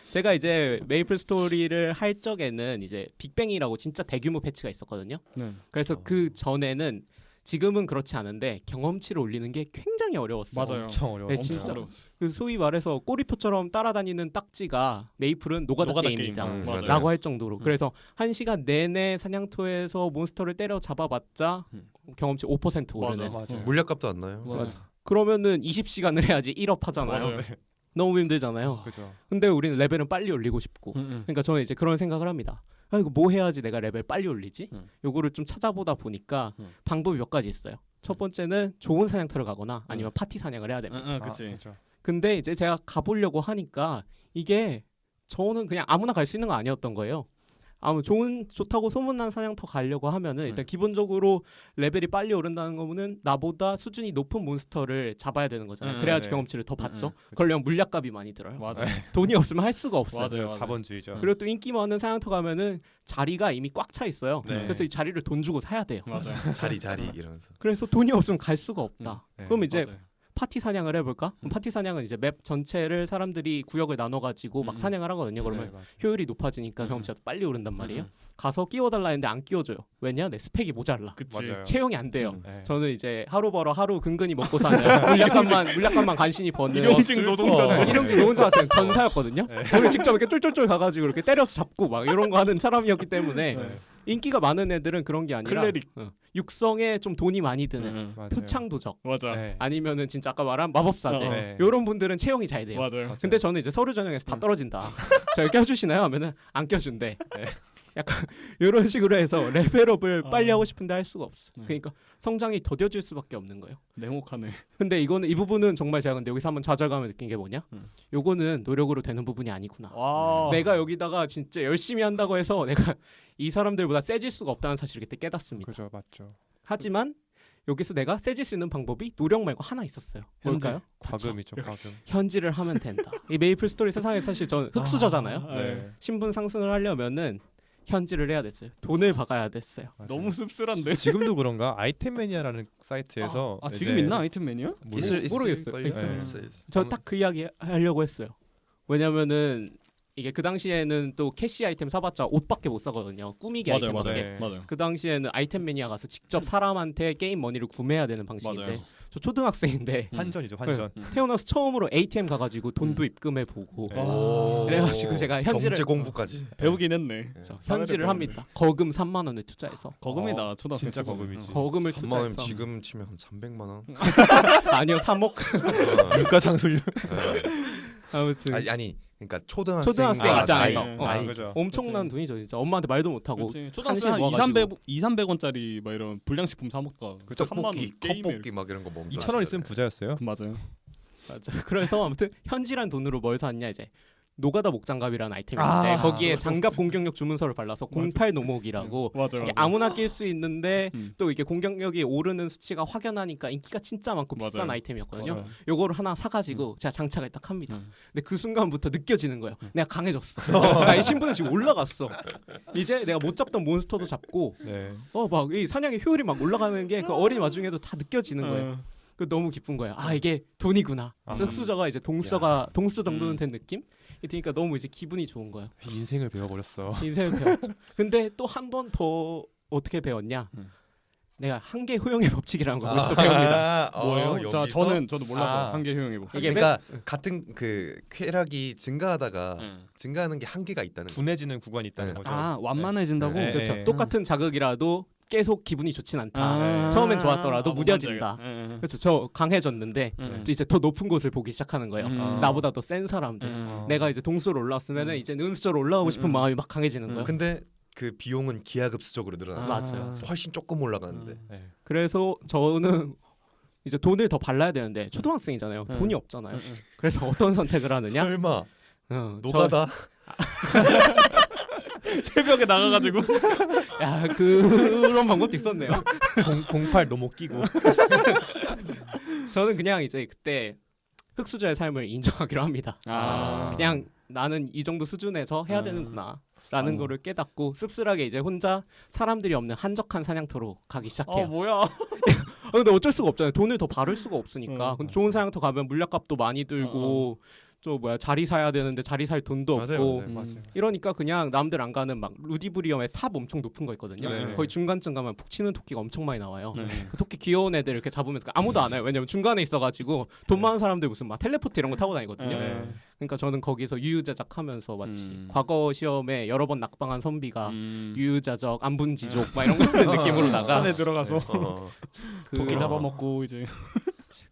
제가 이제 메이플 스토리를 할 적에는 이제 빅뱅이라고 진짜 대규모 패치가 있었거든요. 네. 그래서 그 전에는 지금은 그렇지 않은데 경험치를 올리는 게 굉장히 어려웠어요. 맞아요. 엄청 어려워. 네, 진짜. 그 소위 말해서 꼬리표처럼 따라다니는 딱지가 메이플은 노가다 게임이다 게임. 맞아요. 라고 할 정도로 그래서 1시간 내내 사냥터에서 몬스터를 때려 잡아봤자 경험치 5% 오르는 맞아. 물약값도 안 나요. 맞아. 그러면은 20시간을 해야지 1업 하잖아요. 맞아요. 너무 힘들잖아요. 그죠. 근데 우리는 레벨은 빨리 올리고 싶고 그러니까 저는 이제 그런 생각을 합니다. 아 이거 뭐 해야지 내가 레벨 빨리 올리지? 요거를 좀 찾아보다 보니까 방법이 몇 가지 있어요. 첫 번째는 좋은 사냥터를 가거나 아니면 파티 사냥을 해야 됩니다. 그치. 그죠. 근데 이제 제가 가보려고 하니까 이게 저는 그냥 아무나 갈 수 있는 거 아니었던 거예요. 좋다고 소문난 사냥터 가려고 하면은 일단 기본적으로 레벨이 빨리 오른다는 거는 나보다 수준이 높은 몬스터를 잡아야 되는 거잖아요. 그래야지 네. 경험치를 더 받죠. 그러려면 물약값이 많이 들어요. 맞아요. 돈이 없으면 할 수가 없어요. 맞아요. 자본주의죠. 그리고 또 인기 많은 사냥터 가면은 자리가 이미 꽉 차 있어요. 네. 그래서 이 자리를 돈 주고 사야 돼요. 맞아요. 자리 이러면서. 그래서 돈이 없으면 갈 수가 없다. 네. 그럼 이제 맞아요. 파티 사냥을 해볼까? 그럼 파티 사냥은 이제 맵 전체를 사람들이 구역을 나눠가지고 막 사냥을 하거든요. 그러면 네, 맞아. 효율이 높아지니까 경험치가 빨리 오른단 말이에요. 가서 끼워달라 했는데 안 끼워줘요. 왜냐? 내 스펙이 모자라. 그치. 맞아요. 채용이 안 돼요. 네. 저는 이제 하루 벌어 하루 근근히 먹고 사는 물약값만 간신히 버는 일용직 노동자. 일용직 노동자 같은 전사였거든요. 거기 직접 이렇게 쫄쫄쫄 가가지고 이렇게 때려서 잡고 막 이런 거 하는 사람이었기 때문에 인기가 많은 애들은 그런 게 아니라 클레릭. 육성에 좀 돈이 많이 드는 맞아요. 표창 도적 맞아. 네. 아니면은 진짜 아까 말한 마법사들 네. 이런 분들은 채용이 잘 돼요. 맞아요. 근데 저는 이제 서류 전형에서 다 떨어진다. 저를 껴주시나요? 하면은 안 껴준대. 약간 이런 식으로 해서 레벨업을 빨리 하고 싶은데 할 수가 없어. 그러니까 성장이 더뎌질 수밖에 없는 거예요. 냉혹하네. 근데 이 부분은 정말 제가 근데 여기서 한번 좌절감을 느낀 게 뭐냐? 요거는 노력으로 되는 부분이 아니구나. 와. 내가 여기다가 진짜 열심히 한다고 해서 내가 이 사람들보다 세질 수가 없다는 사실을 그때 깨닫습니다. 그죠, 맞죠. 하지만 여기서 내가 세질 수 있는 방법이 노력 말고 하나 있었어요. 뭘까요? 과금이죠, 과금. 현질을 하면 된다. 이 메이플 스토리 세상에 사실 전 흑수저잖아요. 네. 신분 상승을 하려면은 현질을 해야 됐어요. 돈을 박아야 됐어요. 맞아요. 너무 씁쓸한데. 지금도 그런가? 아이템 매니아라는 사이트에서 지금 있나 아이템 메뉴? 모르겠어요. 있어요. 저 딱 그 이야기 하려고 했어요. 왜냐면은 이게 그 당시에는 또 캐시 아이템 사봤자 옷밖에 못 사거든요. 꾸미기 맞아요, 아이템밖에. 맞아요. 맞아요. 그 당시에는 아이템 매니아 가서 직접 사람한테 게임 머니를 구매해야 되는 방식인데 맞아요. 저 초등학생인데 환전이죠, 환전. 태어나서 처음으로 ATM 가가지고 돈도 입금해 보고 네. 그래가지고 제가 현질을 경제 공부까지. 배우긴 했네. 그래서 현질을 합니다. 거금 3만 원을 투자해서 거금이다. 초등학생 진짜 초등. 거금이지. 거금을 3만 원 투자해서 지금 치면 한 300만 원. 아니요 3억 물가상승률. 아무튼 아니 그러니까 초등학생 초등학생 입장에서. 나이. 그죠. 엄청난 그치. 돈이죠 진짜. 엄마한테 말도 못하고 그치. 초등학생 한 모아가지고. 200~300원짜리 막 이런 불량식품 사 먹다가 떡볶이, 컵볶이 막 이런 거 먹는 2,000원 있으면 부자였어요. 맞아요. 맞아. 그래서 아무튼 현질한 돈으로 뭘 샀냐 이제 노가다 목장갑이라는 아이템이 있는데 거기에 장갑 공격력 주문서를 발라서 08 노목이라고 맞아요. 이게 아무나 낄 수 있는데 음. 또 이게 공격력이 오르는 수치가 확연하니까 인기가 진짜 많고 비싼 맞아요. 아이템이었거든요. 맞아요. 요거를 하나 사가지고 제가 장착을 딱 합니다. 음. 근데 그 순간부터 느껴지는 거예요. 내가 강해졌어. 나이 신분이 지금 올라갔어. 이제 내가 못 잡던 몬스터도 잡고 네. 막 이 사냥의 효율이 막 올라가는 게 그 어린 와중에도 다 느껴지는 거예요. 그 너무 기쁜 거예요. 아 이게 돈이구나. 그래서 흑수저가 이제 동수저 정도는 된 느낌? 그러니까 너무 이제 기분이 좋은 거예요. 인생을 배워버렸어. 인생을 배웠죠. 근데 또 한 번 더 어떻게 배웠냐? 내가 한계 효용의 법칙이라는 걸 벌써 배웁니다. 뭐예요? 자, 여기서? 저도 몰라서 한계 효용해 보. 이게 그러니까 같은 그 쾌락이 증가하다가 음. 증가하는 게 한계가 있다는 거. 둔해지는 구간이 있다는 네. 거죠. 완만해진다고? 네. 그렇죠. 네. 똑같은 자극이라도 계속 기분이 좋진 않다. 아. 처음엔 좋았더라도 뭔지 무뎌진다. 알겠다. 그렇죠. 저 강해졌는데 또 이제 더 높은 곳을 보기 시작하는 거예요. 나보다 더 센 사람들. 내가 이제 동수로 올라왔으면은 이제 은수저로 올라가고 싶은 마음이 막 강해지는 거예요. 근데 그 비용은 기하급수적으로 늘어나죠. 맞아요. 훨씬 조금 올라가는데. 네. 그래서 저는 이제 돈을 더 발라야 되는데 초등학생이잖아요. 돈이 없잖아요. 그래서 어떤 선택을 하느냐? 설마 저 노가다? 새벽에 나가가지고 야 그런 방법도 있었네요. 08 노모 끼고. 저는 그냥 이제 그때 흑수저의 삶을 인정하기로 합니다. 그냥 나는 이 정도 수준에서 해야 되는구나 라는 거를 깨닫고 씁쓸하게 이제 혼자 사람들이 없는 한적한 사냥터로 가기 시작해요. 뭐야? 근데 어쩔 수가 없잖아요. 돈을 더 바를 수가 없으니까. 근데 좋은 사냥터 가면 물약값도 많이 들고 저 뭐야 자리 사야 되는데 자리 살 돈도 없고 맞아요. 이러니까 그냥 남들 안 가는 막 루디브리엄의 탑 엄청 높은 거 있거든요. 네. 거의 중간쯤 가면 푹 치는 토끼가 엄청 많이 나와요. 네. 그 토끼 귀여운 애들 이렇게 잡으면서 아무도 안 와요. 왜냐면 중간에 있어가지고 돈 많은 사람들 무슨 막 텔레포트 이런 거 타고 다니거든요. 네. 그러니까 저는 거기서 유유자적하면서 마치 과거 시험에 여러 번 낙방한 선비가 유유자적 안분지족 막 이런 거 하는 느낌으로다가 산에 들어가서 토끼 그- 잡아먹고 이제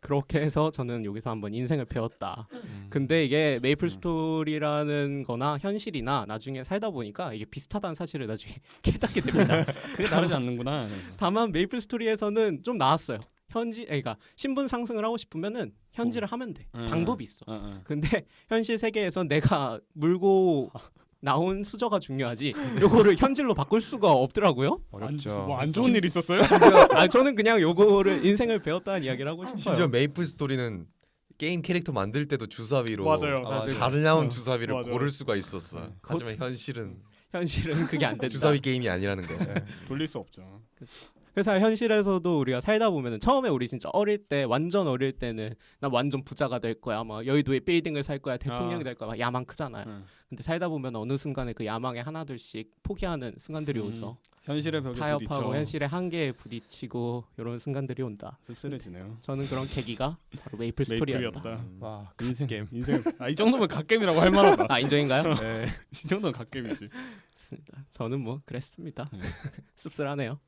그렇게 해서 저는 여기서 한번 인생을 배웠다. 근데 이게 메이플 스토리라는 거나 현실이나 나중에 살다 보니까 이게 비슷하다는 사실을 나중에 깨닫게 됩니다. 그게 다르지 않는구나. 다만 메이플 스토리에서는 좀 나았어요. 그러니까 신분 상승을 하고 싶으면은 현질을 하면 돼. 방법이 있어. 근데 현실 세계에선 내가 물고 나온 수저가 중요하지. 요거를 현질로 바꿀 수가 없더라고요. 어렵죠. 뭐안 좋은 일 있었어요? 저는 그냥 요거를 인생을 배웠다는 이야기를 하고 싶어요. 심지어 메이플 스토리는 게임 캐릭터 만들 때도 주사위로 맞아요. 잘 나온 주사위를 맞아요. 고를 수가 있었어. 하지만 현실은 현실은 그게 안 된다. 주사위 게임이 아니라는 거야. 돌릴 수 없죠. 그래서 현실에서도 우리가 살다 보면은 처음에 우리 진짜 어릴 때 완전 어릴 때는 나 완전 부자가 될 거야, 막 여의도에 빌딩을 살 거야, 대통령이 될 거야, 막 야망 크잖아요. 근데 살다 보면 어느 순간에 그 야망에 하나둘씩 포기하는 순간들이 오죠. 현실의 벽에 타협하고 부딪혀 현실의 한계에 부딪히고 이런 순간들이 온다. 씁쓸해지네요. 저는 그런 계기가 바로 메이플 스토리였다. 메이플이었다. 와, 인생 게임. 인생. 이 정도면 갓겜이라고 할 만하다. 아 인정인가요? 네. 이 정도면 갓겜이지. 맞습니다. 저는 뭐 그랬습니다. 네. 씁쓸하네요.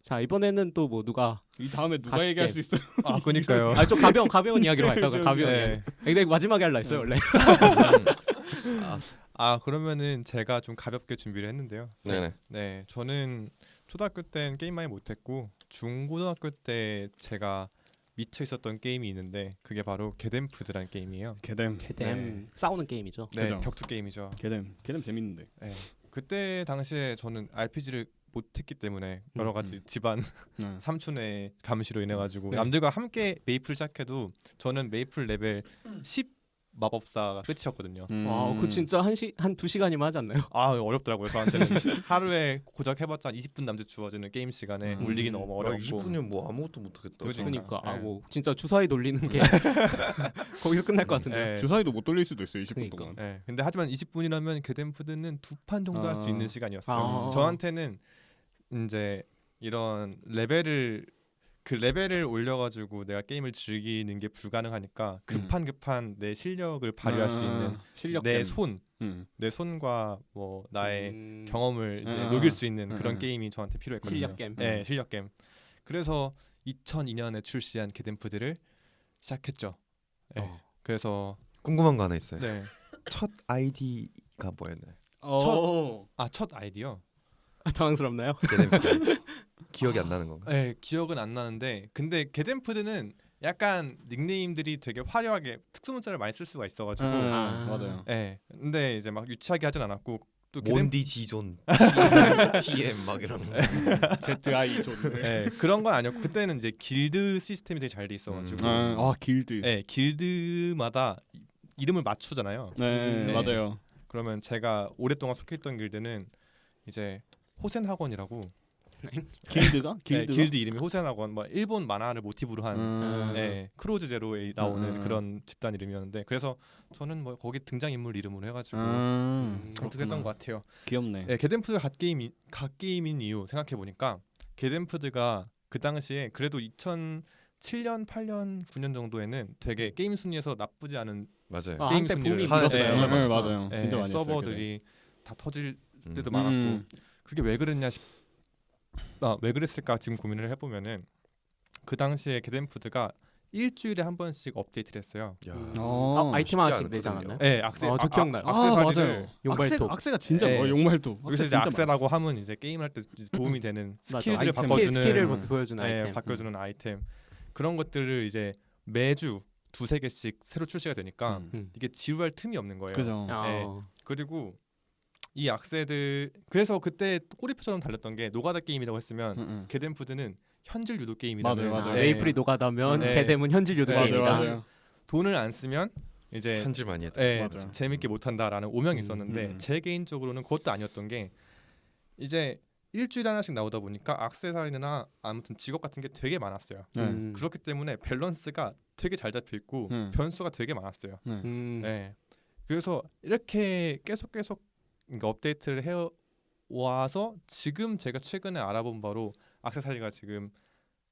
자 이번에는 또 뭐 누가 이 다음에 누가 갓겜. 얘기할 수 있어요? 아, 그니까요. 좀 가벼운 이야기로 갈까? 가벼운 네. 이야기. 근데 마지막에 할라 했어요 원래. 그러면은 제가 좀 가볍게 준비를 했는데요. 네네. 네, 저는 초등학교 때는 게임 많이 못했고 중고등학교 때 제가 미쳐 있었던 게임이 있는데 그게 바로 게덴푸드라는 게임이에요. 개뎀. 개뎀 싸우는 게임이죠. 네, 그죠. 격투 게임이죠. 개뎀 재밌는데. 네, 그때 당시에 저는 RPG를 못했기 때문에 여러 가지 집안 네. 삼촌의 감시로 인해 가지고 네. 남들과 함께 메이플 시작해도 저는 메이플 레벨 10 마법사가 끝이었거든요. 그 진짜 한 2시간이면 하지 않나요? 어렵더라고요. 저한테는 하루에 고작 해봤자 20분 남짓 주어지는 게임 시간에 올리기 너무 어렵고. 20분이면 뭐 아무것도 못하겠다. 그러니까 네. 뭐 진짜 주사위 돌리는 게 거기서 끝날 것 같은데. 네. 주사위도 못 돌릴 수도 있어요. 20분 그러니까. 동안. 네. 근데 하지만 20분이라면 게덴푸드는 2판 정도 할 수 있는 시간이었어요. 아. 저한테는 이제 이런 레벨을 올려가지고 내가 게임을 즐기는 게 불가능하니까 급한 내 실력을 발휘할 수 있는 실력 내 게임. 내 손과 뭐 나의 경험을 이제 아. 녹일 수 있는 아. 그런 게임이 저한테 필요했거든요. 실력 게임. 네, 실력 게임. 그래서 2002년에 출시한 게덴푸드를 시작했죠. 네. 그래서 궁금한 거 하나 있어요. 네. 첫 아이디가 뭐였나요? 첫 아이디어. 당황스럽나요? 게덴푸드. 기억이 안 나는 건가? 네, 기억은 안 나는데 근데 게덴푸드는 약간 닉네임들이 되게 화려하게 특수문자를 많이 쓸 수가 있어가지고 맞아요. 네, 근데 이제 막 유치하게 하진 않았고 또 몬디 지존 TM 막 이런 거. ZI 존. 네, 그런 건 아니었고 그때는 이제 길드 시스템이 되게 잘 돼 있어가지고 길드. 네, 길드마다 이름을 맞추잖아요. 네, 네. 맞아요. 그러면 제가 오랫동안 속해있던 길드는 이제 호센학원이라고 길드가? 네, 길드 이름이 호센학원, 뭐 일본 만화를 모티브로 한 네, 크로즈 제로에 나오는 그런 집단 이름이었는데 그래서 저는 뭐 거기 등장인물 이름으로 해가지고 어떻게 했던 것 같아요. 귀엽네. 네, 게덴푸드 갓게임인 이유 생각해 보니까 게덴푸드가 그 당시에 그래도 2007년, 8년, 9년 정도에는 되게 게임 순위에서 나쁘지 않은 맞아요. 아, 게임 한때 순위를 붐이 하였어요. 불었어요. 네, 정말 맞았어. 맞아요. 진짜 많이 했어요. 서버들이 다 터질 때도 음. 많았고 그게 왜 그랬냐 왜 그랬을까 지금 고민을 해보면은 그 당시에 게덴푸드가 일주일에 한 번씩 업데이트를 했어요. 야. 아이템 쉽지 하나씩 내지 않거든요. 않았나요? 네, 악세. 저 기억나요. 악세사리를 맞아요. 용발톱. 악세가 진짜 네. 용발톱. 여기서 이제 악세라고 하면 이제 게임할 때 도움이 되는 스킬들을 아이템, 바꿔주는 스킬을 보여주는 네, 아이템. 바꿔주는 아이템 그런 것들을 이제 매주 2-3개씩 새로 출시가 되니까 이게 지루할 틈이 없는 거예요. 그죠. 아, 네. 그리고 이 악세들 그래서 그때 꼬리표처럼 달렸던 게 노가다 게임이라고 했으면 게덴푸드는 현질 유도 게임이라는 맞아요. 아, 메이플이 노가다면 네. 게뎀은 현질 유도 네. 게임이다. 맞아요. 돈을 안 쓰면 이제 현질 많이 했다. 맞아요. 재밌게 못한다라는 오명이 있었는데 음. 제 개인적으로는 그것도 아니었던 게 이제 일주일에 하나씩 나오다 보니까 악세사리나 아무튼 직업 같은 게 되게 많았어요. 그렇기 때문에 밸런스가 되게 잘 잡혀 있고 변수가 되게 많았어요. 네. 그래서 이렇게 계속 그러니까 업데이트를 해 와서 지금 제가 최근에 알아본 바로 악세사리가 지금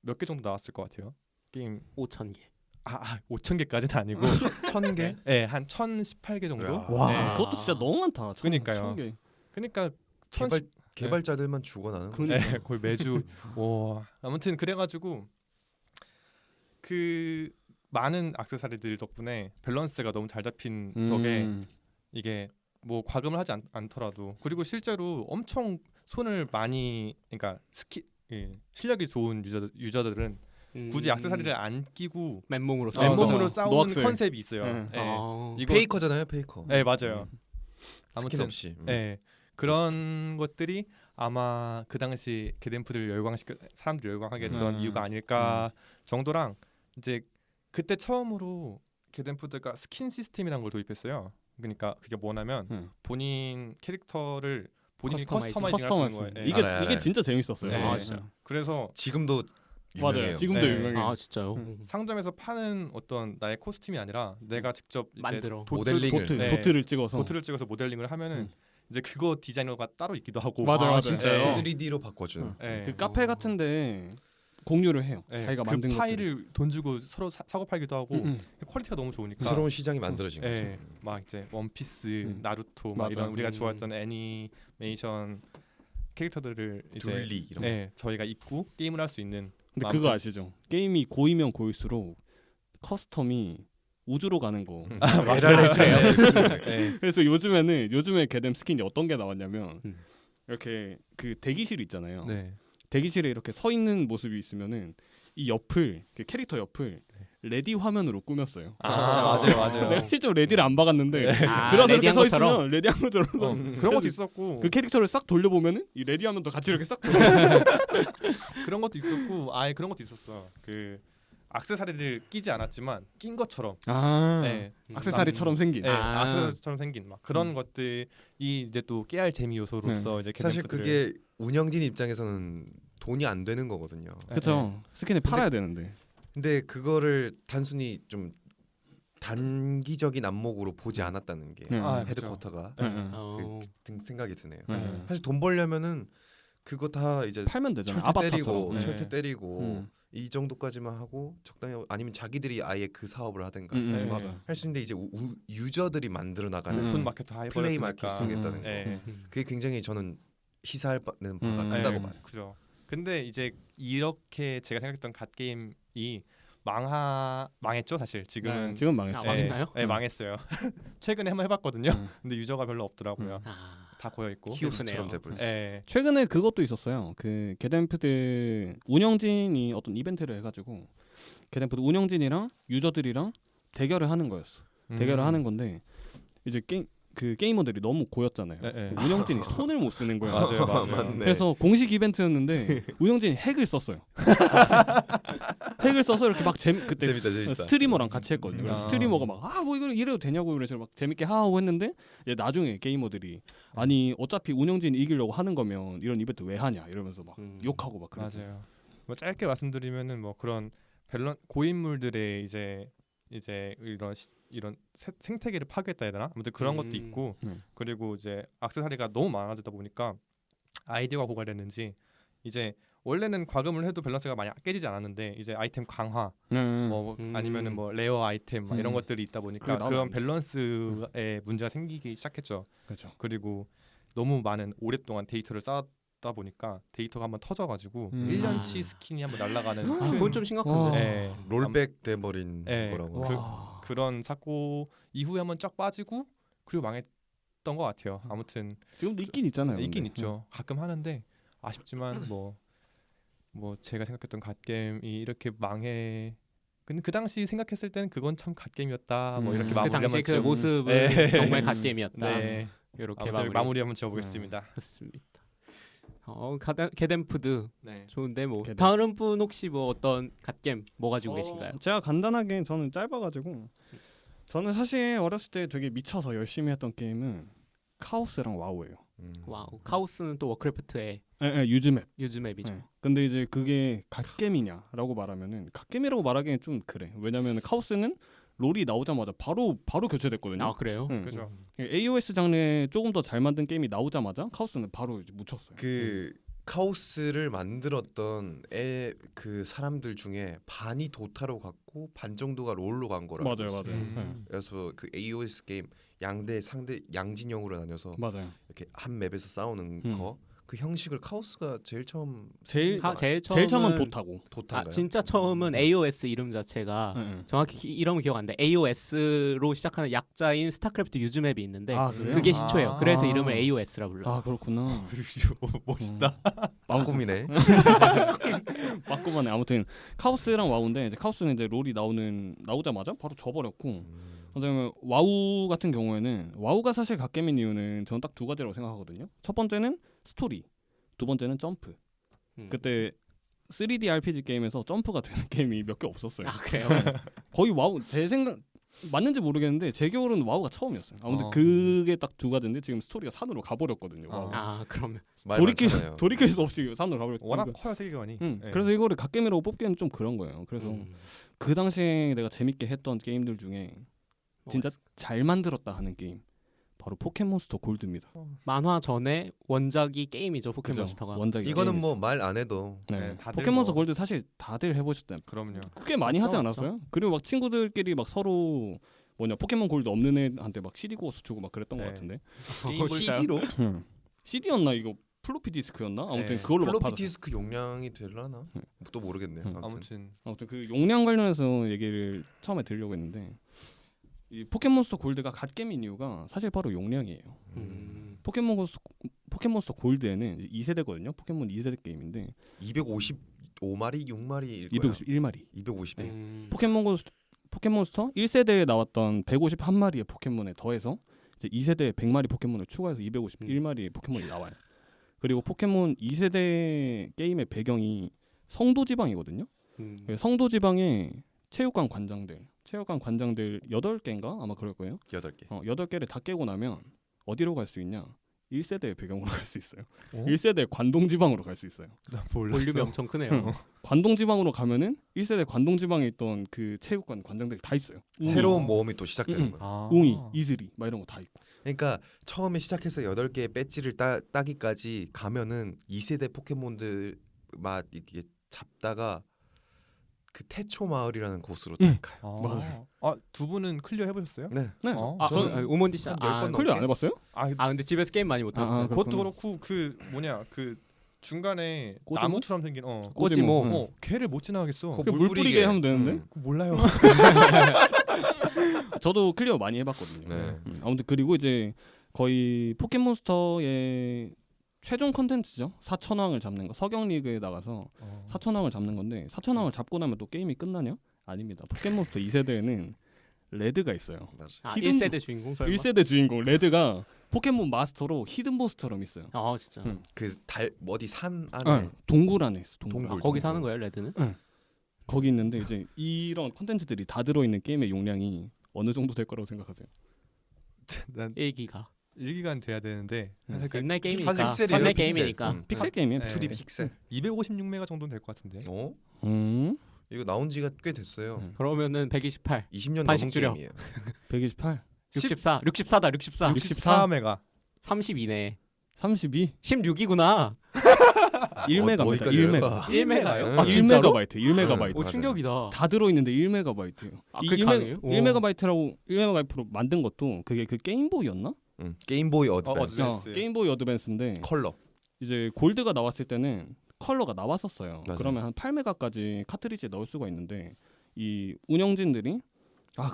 몇 개 정도 나왔을 것 같아요. 게임 5,000개. 5,000개까지는 아니고 1,000개? 네, 한 1,018개 정도. 야. 와, 네. 그것도 진짜 너무 많다. 그러니까요. 1,000개. 그러니까 개발자들만 죽어나는 거. 네, 거의 매주 와 아무튼 그래가지고 그 많은 악세사리들 덕분에 밸런스가 너무 잘 잡힌 덕에 이게 뭐 과금을 하지 않더라도 그리고 실제로 엄청 손을 많이 그러니까 실력이 좋은 유저들은 굳이 악세사리를 안 끼고 맨몸으로 맨몸으로 싸우는 노악세. 컨셉이 있어요. 네. 네. 이거 페이커잖아요, 페이커. 네 맞아요. 스킨 아무튼 없이. 네, 그런 것들이 아마 그 당시 게덴푸드를 사람들 열광하게 했던 이유가 아닐까 정도랑 이제 그때 처음으로 게덴푸드가 스킨 시스템이라는 걸 도입했어요. 그러니까 그게 뭐냐면 본인 캐릭터를 본인이 커스터마이징 할 수 있는 거예요. 예. 이게 진짜 재밌었어요. 네. 아, 진짜. 그래서 지금도 유명해요. 맞아요. 지금도 네. 유명해요. 아 진짜요? 상점에서 파는 어떤 나의 코스튬이 아니라 내가 직접 이제 만들어. 모델링을. 도트, 네. 도트를 찍어서. 도트를 찍어서 모델링을 하면은 이제 그거 디자이너가 따로 있기도 하고 맞아요. 진짜요? 3D로 바꿔주는. 네. 그 카페 같은데 공유를 해요. 네. 자기가 그 만든 파일을 돈 주고 서로 사고 팔기도 하고 퀄리티가 너무 좋으니까 새로운 시장이 만들어진 거죠. 네, 막 이제 원피스, 나루토 막 맞아. 이런 우리가 좋아했던 애니메이션 캐릭터들을 이제 둘리 이런 네, 저희가 입고 게임을 할 수 있는. 근데 아무튼- 그거 아시죠? 게임이 고이면 고일수록 커스텀이 우주로 가는 거. 네. 그래서 요즘에 게뎀 스킨이 어떤 게 나왔냐면 음. 이렇게 그 대기실 있잖아요. 네. 대기실에 이렇게 서 있는 모습이 있으면은 이 옆을 그 캐릭터 옆을 레디 화면으로 꾸몄어요. 맞아요. 내가 실제로 레디를 안 박았는데 아, 들어서 이렇게 레디한 서 것처럼? 있으면 레디한 것처럼 그런 것도 있었고 그 캐릭터를 싹 돌려보면은 이 레디 화면도 같이 이렇게 싹 돌려. 그런 것도 있었고 아예 그런 것도 있었어. 그 악세사리를 끼지 않았지만 낀 것처럼 네. 액세서리처럼 생긴. 네, 아. 악세사리처럼 생긴 막 그런 것들이 이제 또 깨알 재미 요소로서 이제 사실 게덴푸드를- 그게 운영진 입장에서는 돈이 안 되는 거거든요. 그렇죠. 스킨을 팔아야 되는데. 근데 그거를 단순히 좀 단기적인 안목으로 보지 않았다는 게 아, 헤드쿼터가 어. 그 생각이 드네요. 네. 사실 돈 벌려면은 그거 다 이제 팔면 되잖아요. 철퇴 아바타처럼. 때리고 네. 철퇴 때리고 음. 이 정도까지만 하고 적당히 아니면 자기들이 아예 그 사업을 하든가 네. 맞아. 할 수 있는데 이제 유저들이 만들어 나가는 오픈 마켓 다 플레이 해버렸으니까. 마켓 쓰겠다는 거. 네. 그게 굉장히 저는 희사할 바는 바가 크다고 봐요. 그죠. 근데 이제 이렇게 제가 생각했던 갓 게임이 망했죠 사실 지금은. 지금 망했어. 아, 망했나요? 네, 망했어요. 최근에 한번 해봤거든요. 근데 유저가 별로 없더라고요. 아, 다 고여 있고. 히오스처럼 슬프네요. 돼버렸어. 네. 최근에 그것도 있었어요. 그 게덴푸드 운영진이 어떤 이벤트를 해가지고 게덴푸드 운영진이랑 유저들이랑 대결을 하는 거였어. 대결을 하는 건데 이제 게이머들이 너무 고였잖아요. 네. 운영진이 손을 못 쓰는 거예요. 맞아요. 맞네. 그래서 공식 이벤트였는데 운영진이 핵을 썼어요. 핵을 써서 이렇게 막 그때 재밌다. 스트리머랑 같이 했거든요. 그래서 아. 스트리머가 막 뭐 이거 이래도 되냐고 그래서 막 재밌게 하고 했는데 이제 나중에 게이머들이 아니 어차피 운영진이 이기려고 하는 거면 이런 이벤트 왜 하냐 이러면서 막 욕하고 막 그러고. 맞아요. 뭐 짧게 말씀드리면은 뭐 그런 고인물들의 이제 이런 생태계를 파괴했다 해야 되나? 아무튼 그런 것도 있고 그리고 이제 액세서리가 너무 많아지다 보니까 아이디어가 고갈됐는지 이제 원래는 과금을 해도 밸런스가 많이 깨지지 않았는데 이제 아이템 강화 뭐 아니면은 뭐 레어 아이템 막 이런 것들이 있다 보니까 그게 그런 밸런스에 문제가 생기기 시작했죠. 그렇죠. 그리고 너무 많은 오랫동안 데이터를 쌓았다 보니까 데이터가 한번 터져가지고 음. 1년치 스킨이 한번 날아가는 아, 그건 좀 심각한데. 네. 롤백 돼버린 네. 거라고. 그런 사고 이후에 한번 쫙 빠지고 그리고 망했던 것 같아요. 아무튼 지금도 있긴 있잖아요. 있긴 근데. 있죠. 가끔 하는데 아쉽지만 뭐 제가 생각했던 갓게임이 이렇게 망해. 근데 그 당시 생각했을 때는 그건 참 갓게임이었다. 뭐 이렇게 그 그 마무리하면 당시 그 좀- 모습은 네. 정말 갓게임이었다. 네. 이렇게 마무리 한번 지어보겠습니다. 그렇습니다. 게덴푸드 네. 좋은데 뭐 게덴. 다른 분 혹시 뭐 어떤 갓겜 뭐 가지고 계신가요? 제가 간단하게 저는 짧아가지고 저는 사실 어렸을 때 되게 미쳐서 열심히 했던 게임은 카오스랑 와우예요. 와우. 카오스는 또 워크래프트의 유즈맵. 유즈맵이죠. 근데 이제 그게 갓겜이냐라고 말하면은 갓겜이라고 말하기엔 좀 그래. 왜냐면 카오스는 롤이 나오자마자 바로 교체됐거든요. 아 그래요? 그죠. AOS 장르에 조금 더 잘 만든 게임이 나오자마자 카오스는 바로 이제 묻혔어요. 그 카오스를 만들었던 그 사람들 중에 반이 도타로 갔고 반 정도가 롤로 간 거라고. 맞아요, 있어요. 맞아요. 네. 그래서 그 AOS 게임 양대 상대 양진영으로 나뉘어서 맞아요. 이렇게 한 맵에서 싸우는 거. 그 형식을 카오스가 제일 처음 제일 제일 처음은 처음은 도타고. 도타인가요? 진짜 처음은 AOS 이름 자체가 정확히 이름은 기억 안 나. AOS로 시작하는 약자인 스타크래프트 유즈맵이 있는데 그래요? 그게 시초예요. 그래서 아. 이름을 AOS라 불러. 그렇구나. 멋있다. 빵꿈이네. 바꾸만해. 아무튼 카오스랑 와우인데 이제 카오스는 이제 롤이 나오자마자 바로 져버렸고, 그다음에 와우 같은 경우에는 와우가 사실 갓겜인 이유는 저는 딱 두 가지라고 생각하거든요. 첫 번째는 스토리, 두 번째는 점프. 그때 3D RPG 게임에서 점프가 되는 게임이 몇 개 없었어요. 아 그래요? 거의 와우 제 생각 맞는지 모르겠는데 제 기억으로는 와우가 처음이었어요. 아무튼 어. 그게 딱 두 가지인데 지금 스토리가 산으로 가버렸거든요. 와우. 아 그러면 돌이킬 수 없이 산으로 가버렸고. 워낙 커요 세계관이. 네. 그래서 이거를 갓겜이라고 뽑기에는 좀 그런 거예요. 그래서 그 당시에 내가 재밌게 했던 게임들 중에 진짜 잘 만들었다 하는 게임 바로 포켓몬스터 골드입니다. 만화 전에 원작이 게임이죠. 포켓몬스터가. 원작이 이거는 뭐 말 안 해도 네. 다들 포켓몬스터 뭐- 골드 사실 다들 해보셨다면 그럼요. 꽤 많이 하지 맞죠, 않았어요? 그리고 막 친구들끼리 막 서로 포켓몬 골드 없는 애한테 막 CD 구워서 주고 막 그랬던 것 네. 같은데. 게임 CD로 CD였나 이거 플로피 디스크였나? 아무튼 네. 그걸로 막 플로피 받았어요. 디스크 용량이 되려나? 또 모르겠네요. 아무튼 그 용량 관련해서 얘기를 처음에 드리려고 했는데 이 포켓몬스터 골드가 갓겜인 이유가 사실 바로 용량이에요. 포켓몬스터 골드에는 2세대거든요. 포켓몬 2세대 게임인데 255마리, 6마리, 251마리. 250에 포켓몬스터 1세대에 나왔던 151마리의 포켓몬에 더해서 이제 2세대에 100마리 포켓몬을 추가해서 251마리의 포켓몬이 나와요. 그리고 포켓몬 2세대 게임의 배경이 성도 지방이거든요. 성도 지방에 체육관 관장들 8개인가 아마 그럴 거예요. 8개. 8개를 다 깨고 나면 어디로 갈 수 있냐? 1세대의 배경으로 갈 수 있어요. 어? 1세대 관동 지방으로 갈 수 있어요. 나 볼륨이 엄청 크네요. 관동 지방으로 가면은 1세대 관동 지방에 있던 그 체육관 관장들이 다 있어요. 새로운 모험이 또 시작되는 거예요. 웅이, 이슬이 막 이런 거 다 있고. 그러니까 처음에 시작해서 8개의 배지를 따기까지 가면은 2세대 포켓몬들 막 이게 잡다가 그 태초 마을이라는 곳으로 딱 가요. 맞아요. 두 분은 클리어 해보셨어요? 네. 네. 저는 오몬디 씨. 한 10번 넘게. 클리어 안 해봤어요? 근데 집에서 게임 많이 못 하시나요? 그것도 그렇고 그 중간에 꼬지모? 나무처럼 생긴 꼬지모. 걔를 못 지나가겠어. 그거 물 물 뿌리게 뿌리게 하면 되는데. 몰라요. 저도 클리어 많이 해봤거든요. 네. 아무튼 그리고 이제 거의 포켓몬스터의 최종 컨텐츠죠. 4천왕을 잡는 거. 서경 리그에 나가서 4천왕을 잡는 건데 4천왕을 잡고 나면 또 게임이 끝나냐? 아닙니다. 포켓몬스터 2세대에는 레드가 있어요. 맞아요. 1세대 주인공 설마? 1세대 주인공 레드가 포켓몬 마스터로 히든보스처럼 있어요. 진짜. 그 어디 산 안에 동굴 안에 있어. 동굴. 동굴. 거기 사는 거예요, 레드는? 거기 있는데 이제 이런 컨텐츠들이 다 들어있는 게임의 용량이 어느 정도 될 거라고 생각하세요? 난 1기가. 1기간 돼야 되는데 옛날 게임이니까. 사실 픽셀이에요, 옛날 픽셀. 게임이니까. 픽셀 게임이에요. 네. 2D 픽셀. 256메가 정도는 될 것 같은데. 이거 나온 지가 꽤 됐어요. 그러면은 128, 20년 반씩 넘은 줄여. 게임이에요. 128, 64다. 64. 64메가. 32네. 32, 16이구나. 1메가입니다. 어디까지 1메가. 1메가요? 아, 진짜로? 1메가바이트. 오, 충격이다. 다 들어있는데 1메가바이트예요. 그게 가능해요? 1메가바이트로 만든 것도 그게 그 게임보이였나? 게임보이 어드밴스. 어드밴스. 게임보이 어드밴스인데 컬러. 이제 골드가 나왔을 때는 컬러가 나왔었어요. 맞아요. 그러면 한 8메가까지 카트리지에 넣을 수가 있는데 이 운영진들이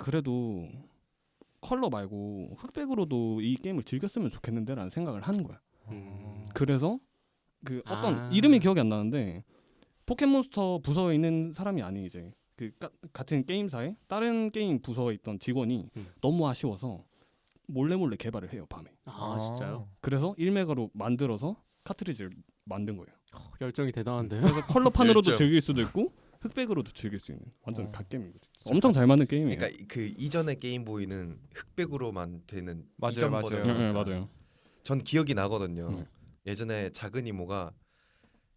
그래도 컬러 말고 흑백으로도 이 게임을 즐겼으면 좋겠는데라는 생각을 하는 거야. 그래서 그 어떤 이름이 기억이 안 나는데 포켓몬스터 부서에 있는 사람이 아닌 이제 그 같은 게임사에 다른 게임 부서에 있던 직원이 너무 아쉬워서 몰래 개발을 해요 밤에. 아 진짜요? 그래서 1메가로 만들어서 카트리지를 만든 거예요. 열정이 대단한데요. 그래서 컬러판으로도 열정. 즐길 수도 있고 흑백으로도 즐길 수 있는 완전 갓게임인 거죠. 진짜 엄청 잘 만든 게임이에요. 그러니까 그 이전의 게임보이는 흑백으로만 되는 맞아요, 이전 맞아요. 버전. 네, 맞아요. 전 기억이 나거든요. 네. 예전에 작은 이모가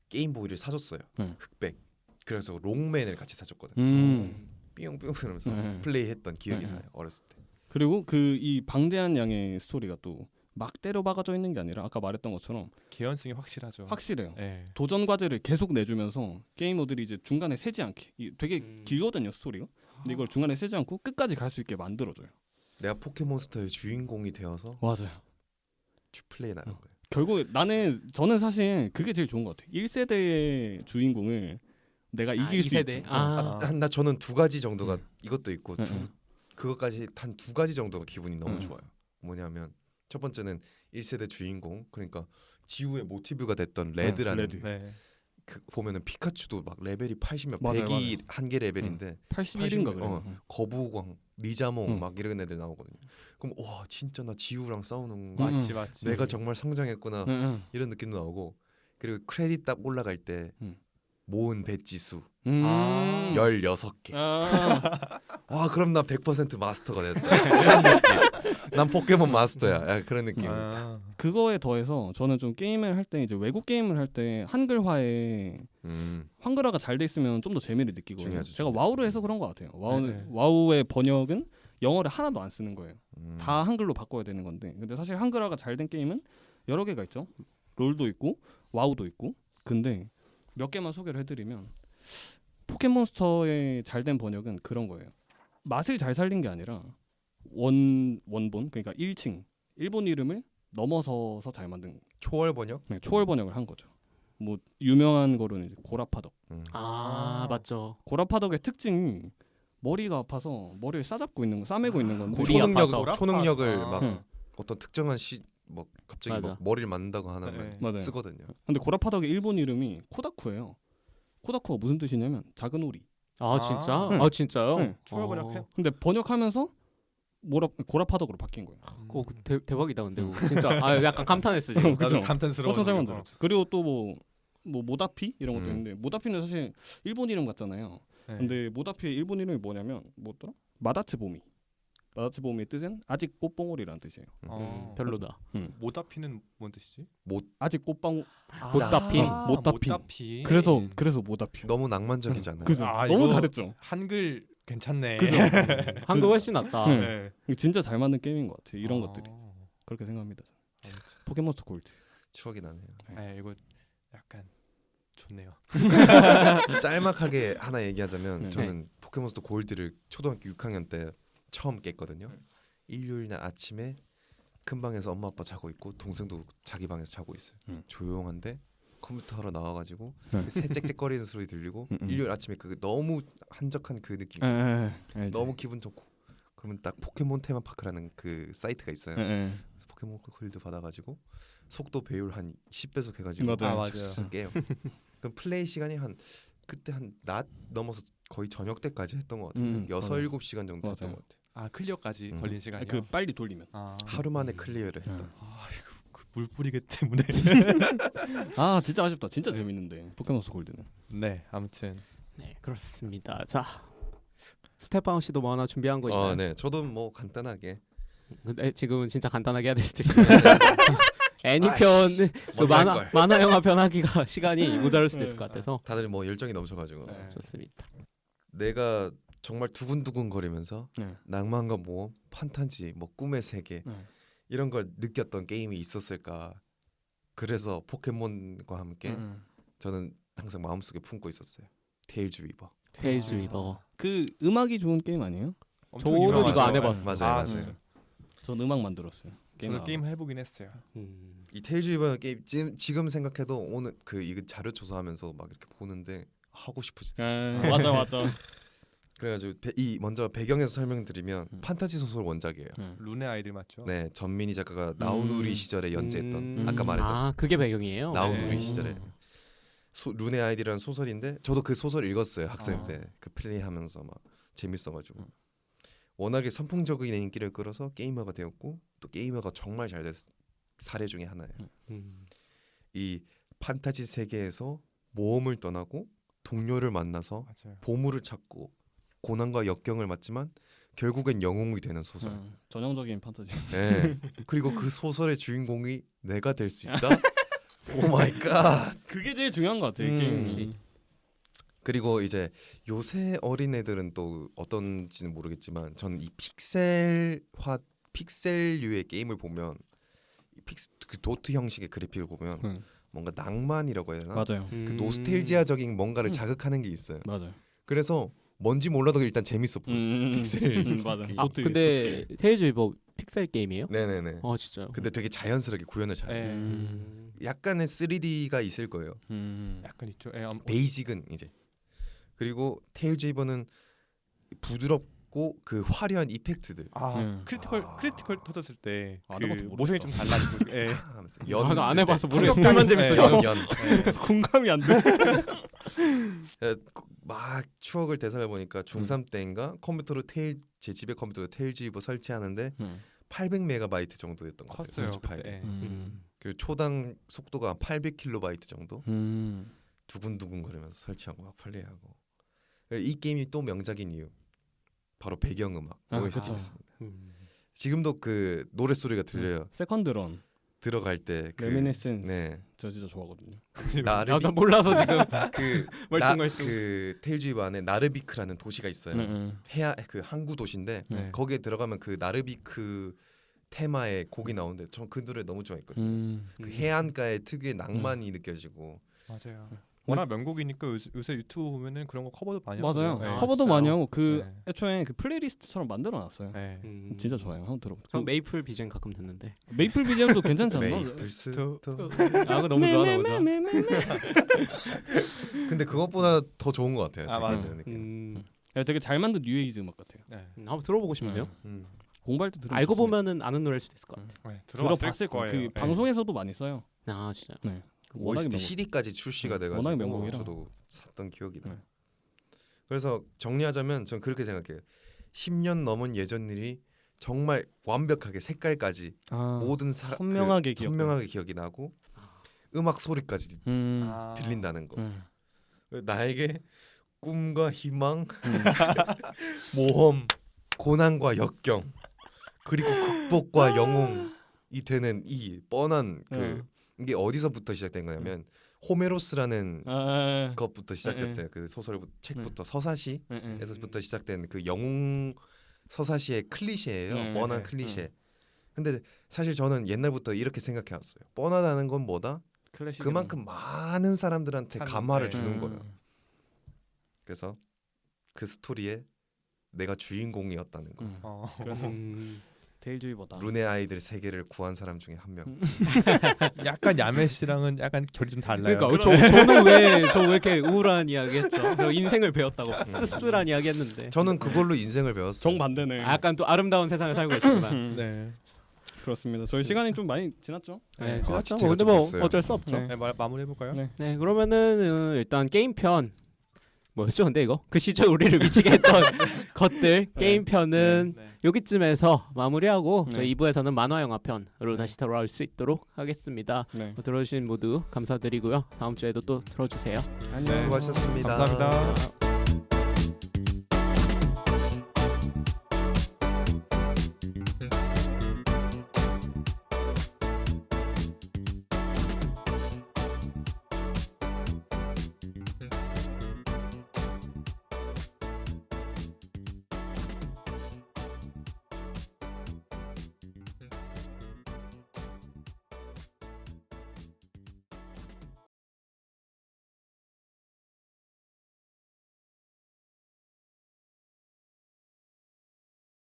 게임보이를 사줬어요. 네. 흑백. 그래서 롱맨을 같이 사줬거든요. 삐용삐용 이러면서 네. 플레이했던 기억이 네. 나요. 어렸을 때. 그리고 그 이 방대한 양의 스토리가 또 막 때려 박아져 있는 게 아니라 아까 말했던 것처럼 개연성이 확실하죠. 확실해요. 네. 도전 과제를 계속 내주면서 게이머들이 이제 중간에 세지 않게 되게 길거든요 스토리가. 근데 이걸 중간에 세지 않고 끝까지 갈 수 있게 만들어줘요. 내가 포켓몬스터의 주인공이 되어서 맞아요. 플레이 나는 거예요. 결국에 저는 사실 그게 제일 좋은 것 같아요. 1세대의 주인공을 내가 이길 수 2세대. 있다. 나 저는 두 가지 정도가 이것도 있고 네. 그것까지 한 두 가지 정도가 기분이 너무 네. 좋아요. 뭐냐면 첫 번째는 1세대 주인공 그러니까 지우의 모티브가 됐던 레드라는 레드. 네. 그 보면은 피카츄도 막 레벨이 80몇 맞아요, 100이 한계 레벨인데 81인가 그래요. 거부광, 리자몽 응. 막 이런 애들 나오거든요. 그럼 와 진짜 나 지우랑 싸우는 거 맞지 맞지. 내가 정말 성장했구나 응. 이런 느낌도 나오고 그리고 크레딧 딱 올라갈 때 응. 모은 배지수 아. 16개. 아, 그럼 나 100% 마스터가 됐다. 이런 느낌. 난 포켓몬 마스터야. 야, 그런 느낌. 아. 그거에 더해서 저는 좀 게임을 할 때 이제 외국 게임을 할 때 한글화에 한글화가 잘 돼 있으면 좀 더 재미를 느끼거든요. 중요하죠, 제가 중요하죠. 와우를 해서 그런 것 같아요. 네. 와우의 번역은 영어를 하나도 안 쓰는 거예요. 음. 다 한글로 바꿔야 되는 건데. 근데 사실 한글화가 잘 된 게임은 여러 개가 있죠. 롤도 있고 와우도 있고. 근데 몇 개만 소개를 해드리면 포켓몬스터의 잘된 번역은 그런 거예요. 맛을 잘 살린 게 아니라 원본 그러니까 1층 일본 이름을 넘어서서 잘 만든 초월 번역? 초월 번역을 한 거죠. 뭐 유명한 거로는 이제 고라파덕. 아 맞죠. 고라파덕의 특징이 머리가 아파서 머리를 싸잡고 있는 거, 싸매고 있는 건데 골이 아파서. 초능력을 아. 막 응. 어떤 특정한 뭐 갑자기 맞아. 막 머리를 만든다고 하면 네. 맞아요. 쓰거든요. 근데 고라파덕의 일본 이름이 코다쿠예요. 코다쿠가 무슨 뜻이냐면 작은 오리. 아 진짜? 응. 아 진짜요? 응. 초월 번역해. 근데 번역하면서 고라파덕으로 바뀐 거예요. 오, 대박이다 근데 그거. 진짜 약간 감탄했어 지금. 그죠? 나도 감탄스러워. 엄청 잘 만들었죠. 그리고 또 뭐 모다피 이런 것도 음. 있는데 모다피는 사실 일본 이름 같잖아요. 네. 근데 모다피의 일본 이름이 뭐냐면 뭐더라? 마다츠보미. 마다츠보미의 뜻은 아직 꽃봉오리라는 뜻이에요. 별로다. 모다피는 뭔 뜻이지? 아직 꽃봉 못다피. 모다피. 모다피. 그래서 모다피. 너무 낭만적이잖아요. 그죠? 아, 너무 이거- 잘했죠. 한글 괜찮네. 그죠? 한국 훨씬 낫다. 네. 진짜 잘 만든 게임인 것 같아요. 이런 아. 것들이 그렇게 생각합니다. 저는. 아무튼. 포켓몬스터 골드. 추억이 나네요. 네, 이거 약간 좋네요. 짤막하게 하나 얘기하자면 네. 저는 포켓몬스터 골드를 초등학교 6학년 때 처음 깼거든요. 일요일 날 아침에 큰 방에서 엄마 아빠 자고 있고 동생도 자기 방에서 자고 있어요. 조용한데 컴퓨터 하러 나와가지고 네. 그 새 짹짹거리는 소리 들리고 일요일 아침에 그 너무 한적한 그 느낌 너무 기분 좋고 그러면 딱 포켓몬 테마파크라는 그 사이트가 있어요. 포켓몬 골드 받아가지고 속도 배율 한 10배속 해가지고 맞아요. 맞아요. 깨요. 그럼 플레이 시간이 그때 한 낮 넘어서 거의 저녁 때까지 했던 것 같아요. 6-7시간 정도 했던 맞아요. 것 같아요. 아 클리어까지 걸린 시간이요? 그 빨리 돌리면. 아, 하루 만에 클리어를 했다. 아 이거 물 뿌리기 때문에. 아 진짜 아쉽다. 진짜 재밌는데 포켓몬스터 골드는. 네, 아무튼 네 그렇습니다. 자 스테판 씨도 뭐 하나 준비한 거 있나요? 네, 저도 뭐 간단하게 근데 지금은 진짜 간단하게 해야 될 수도 있어요. 애니편 그 먼저 할 걸. 만화 영화 편하기가 시간이 모자랄 수도 있을 것 같아서 다들 뭐 열정이 넘쳐가지고 네. 좋습니다. 내가 정말 두근두근 거리면서 네. 낭만과 모험, 판타지, 뭐 꿈의 세계 네. 이런 걸 느꼈던 게임이 있었을까. 그래서 포켓몬과 함께 저는 항상 마음속에 품고 있었어요. 테일즈 위버. 테일즈 위버. 그 음악이 좋은 게임 아니에요? 저는 이거 유명하죠. 안 해봤어요. 맞아요, 아, 맞아요. 진짜. 전 음악 만들었어요. 저도 게임 해보긴 했어요. 이 테일즈 위버 게임 지금 생각해도 오늘 이거 자료 조사하면서 막 이렇게 보는데 하고 싶어지더라고요. 맞아. 그래가지고 먼저 배경에서 설명드리면 판타지 소설 원작이에요. 룬의 아이들 맞죠? 네, 전민희 작가가 나우누리 시절에 연재했던 아까 말했던 아 그게 배경이에요. 나우누리 네. 시절에 룬의 아이디라는 소설인데 저도 그 소설 읽었어요 학생 아. 때 그 플레이하면서 막 재밌어가지고 워낙에 선풍적인 인기를 끌어서 게이머가 되었고 또 게이머가 정말 잘 된 사례 중에 하나예요. 이 판타지 세계에서 모험을 떠나고 동료를 만나서 맞아요. 보물을 찾고 고난과 역경을 맞지만 결국엔 영웅이 되는 소설. 전형적인 판타지. 네. 그리고 그 소설의 주인공이 내가 될 수 있다. 오 마이 갓. 그게 제일 중요한 것 같아요. 게임. 그리고 이제 요새 어린애들은 또 어떤지는 모르겠지만 저는 이 픽셀류의 게임을 보면 그 도트 형식의 그래픽을 보면 뭔가 낭만이라고 해야 되나? 맞아요. 그 노스텔지아적인 뭔가를 자극하는 게 있어요. 맞아요. 그래서 뭔지 몰라도 일단 재밌어 보여. 픽셀. 맞아. 근데 테일즈 뭐 픽셀 게임이에요? 네네네. 진짜요? 근데 되게 자연스럽게 구현을 잘했어요. 약간의 3D가 있을 거예요. 약간 있죠. 베이직은 이제. 그리고 테일즈 이버는 부드럽고 그 화려한 이펙트들. 크리티컬 터졌을 때 안 그 해봐서 모르겠다. 모션이 좀 달라지고. 예. 안 해봐서 모르겠어. 만 재밌어요. 연. 공감이 안 돼. 막 추억을 되살려 보니까 중3 때인가 컴퓨터로 제 집에 컴퓨터로 테일즈 이버 설치하는데 800메가바이트 정도였던 것 같아요. 컸어요. 설치 파일이. 그때. 그리고 초당 속도가 한 800킬로바이트 정도. 두근두근거리면서 설치하고 막 플레이하고. 이 게임이 또 명작인 이유 바로 배경음악 OST였습니다. 지금도 그 노래 소리가 들려요. 세컨드런 들어갈 때 그 레미니센스. 네. 저 진짜 좋아하거든요. 나 몰라서 지금 그 멀뚱멀뚱. 그 테일즈 안에 나르비크라는 도시가 있어요. 해안 그 항구 도시인데 네. 거기에 들어가면 그 나르비크 테마의 곡이 나오는데 전 그 노래 너무 좋아했거든요. 그 해안가의 특유의 낭만이 느껴지고. 맞아요. 워낙 명곡이니까 요새 유튜브 보면은 그런 거 커버도 많이 맞아요. 하거든요. 네. 커버도 진짜요? 많이 하고 그 네. 애초에 그 플레이리스트처럼 만들어놨어요. 네. 진짜 좋아요. 한번 들어보세요. 전 메이플 비전 가끔 듣는데. 메이플 비디오도 괜찮지 않나? 메이플스토. 그거 너무 좋아 너무 좋아. 근데 그것보다 더 좋은 것 같아요. 맞아요. 제가 느끼는. 되게 잘 만든 뉴에이즈 음악 같아요. 네. 한번 들어보고 싶네요. 공부할 때 들으면 알고 좋습니다. 보면은 아는 노래일 수도 있을 것 같아. 네. 들어봤을 거예요. 그 네. 방송에서도 많이 써요. 진짜. 네. 워낙에 OST 명곡. CD까지 출시가 돼가지고 워낙에 명곡이라. 저도 샀던 기억이 나요. 네. 그래서 정리하자면 전 그렇게 생각해요. 10년 넘은 예전 일이 정말 완벽하게 색깔까지 모든 선명하게 기억. 선명하게 기억이 나고 음악 소리까지 들린다는 거. 나에게 꿈과 희망, 모험, 고난과 역경, 그리고 극복과 영웅이 되는 이 뻔한 그 이게 어디서부터 시작된 거냐면 호메로스라는 것부터 시작됐어요. 그 소설 책부터 서사시에서부터 시작된 그 영웅 서사시의 클리셰예요. 뻔한 클리셰. 근데 사실 저는 옛날부터 이렇게 생각해 왔어요. 뻔하다는 건 뭐다? 그만큼 많은 사람들한테 감화를 주는 거예요. 그래서 그 스토리에 내가 주인공이었다는 거. 테일즈보다 룬의 아이들 세계를 구한 사람 중에 한 명. 약간 야매 씨랑은 약간 결이 좀 달라요. 그러니까 저는 왜 이렇게 우울한 이야기했죠? 저 인생을 배웠다고 씁쓸한 이야기했는데. 저는 그걸로 인생을 배웠어요. 정반대네. 약간 또 아름다운 세상을 살고 계시구나. 네. 그렇습니다. 저희 시간이 좀 많이 지났죠? 네, 진짜 지났죠. 근데 뭐 좀 어쩔 수 없죠. 네, 마무리해 볼까요? 네. 네, 그러면은 일단 게임 편 뭐였죠? 근데 이거 그 시절 우리를 미치게 했던 것들 게임 편은 네. 여기쯤에서 마무리하고 네. 저희 2부에서는 만화 영화 편으로 다시 돌아올 수 있도록 하겠습니다. 네. 들어주신 모두 감사드리고요. 다음 주에도 또 들어주세요. 안녕. 수고하셨습니다. 감사합니다.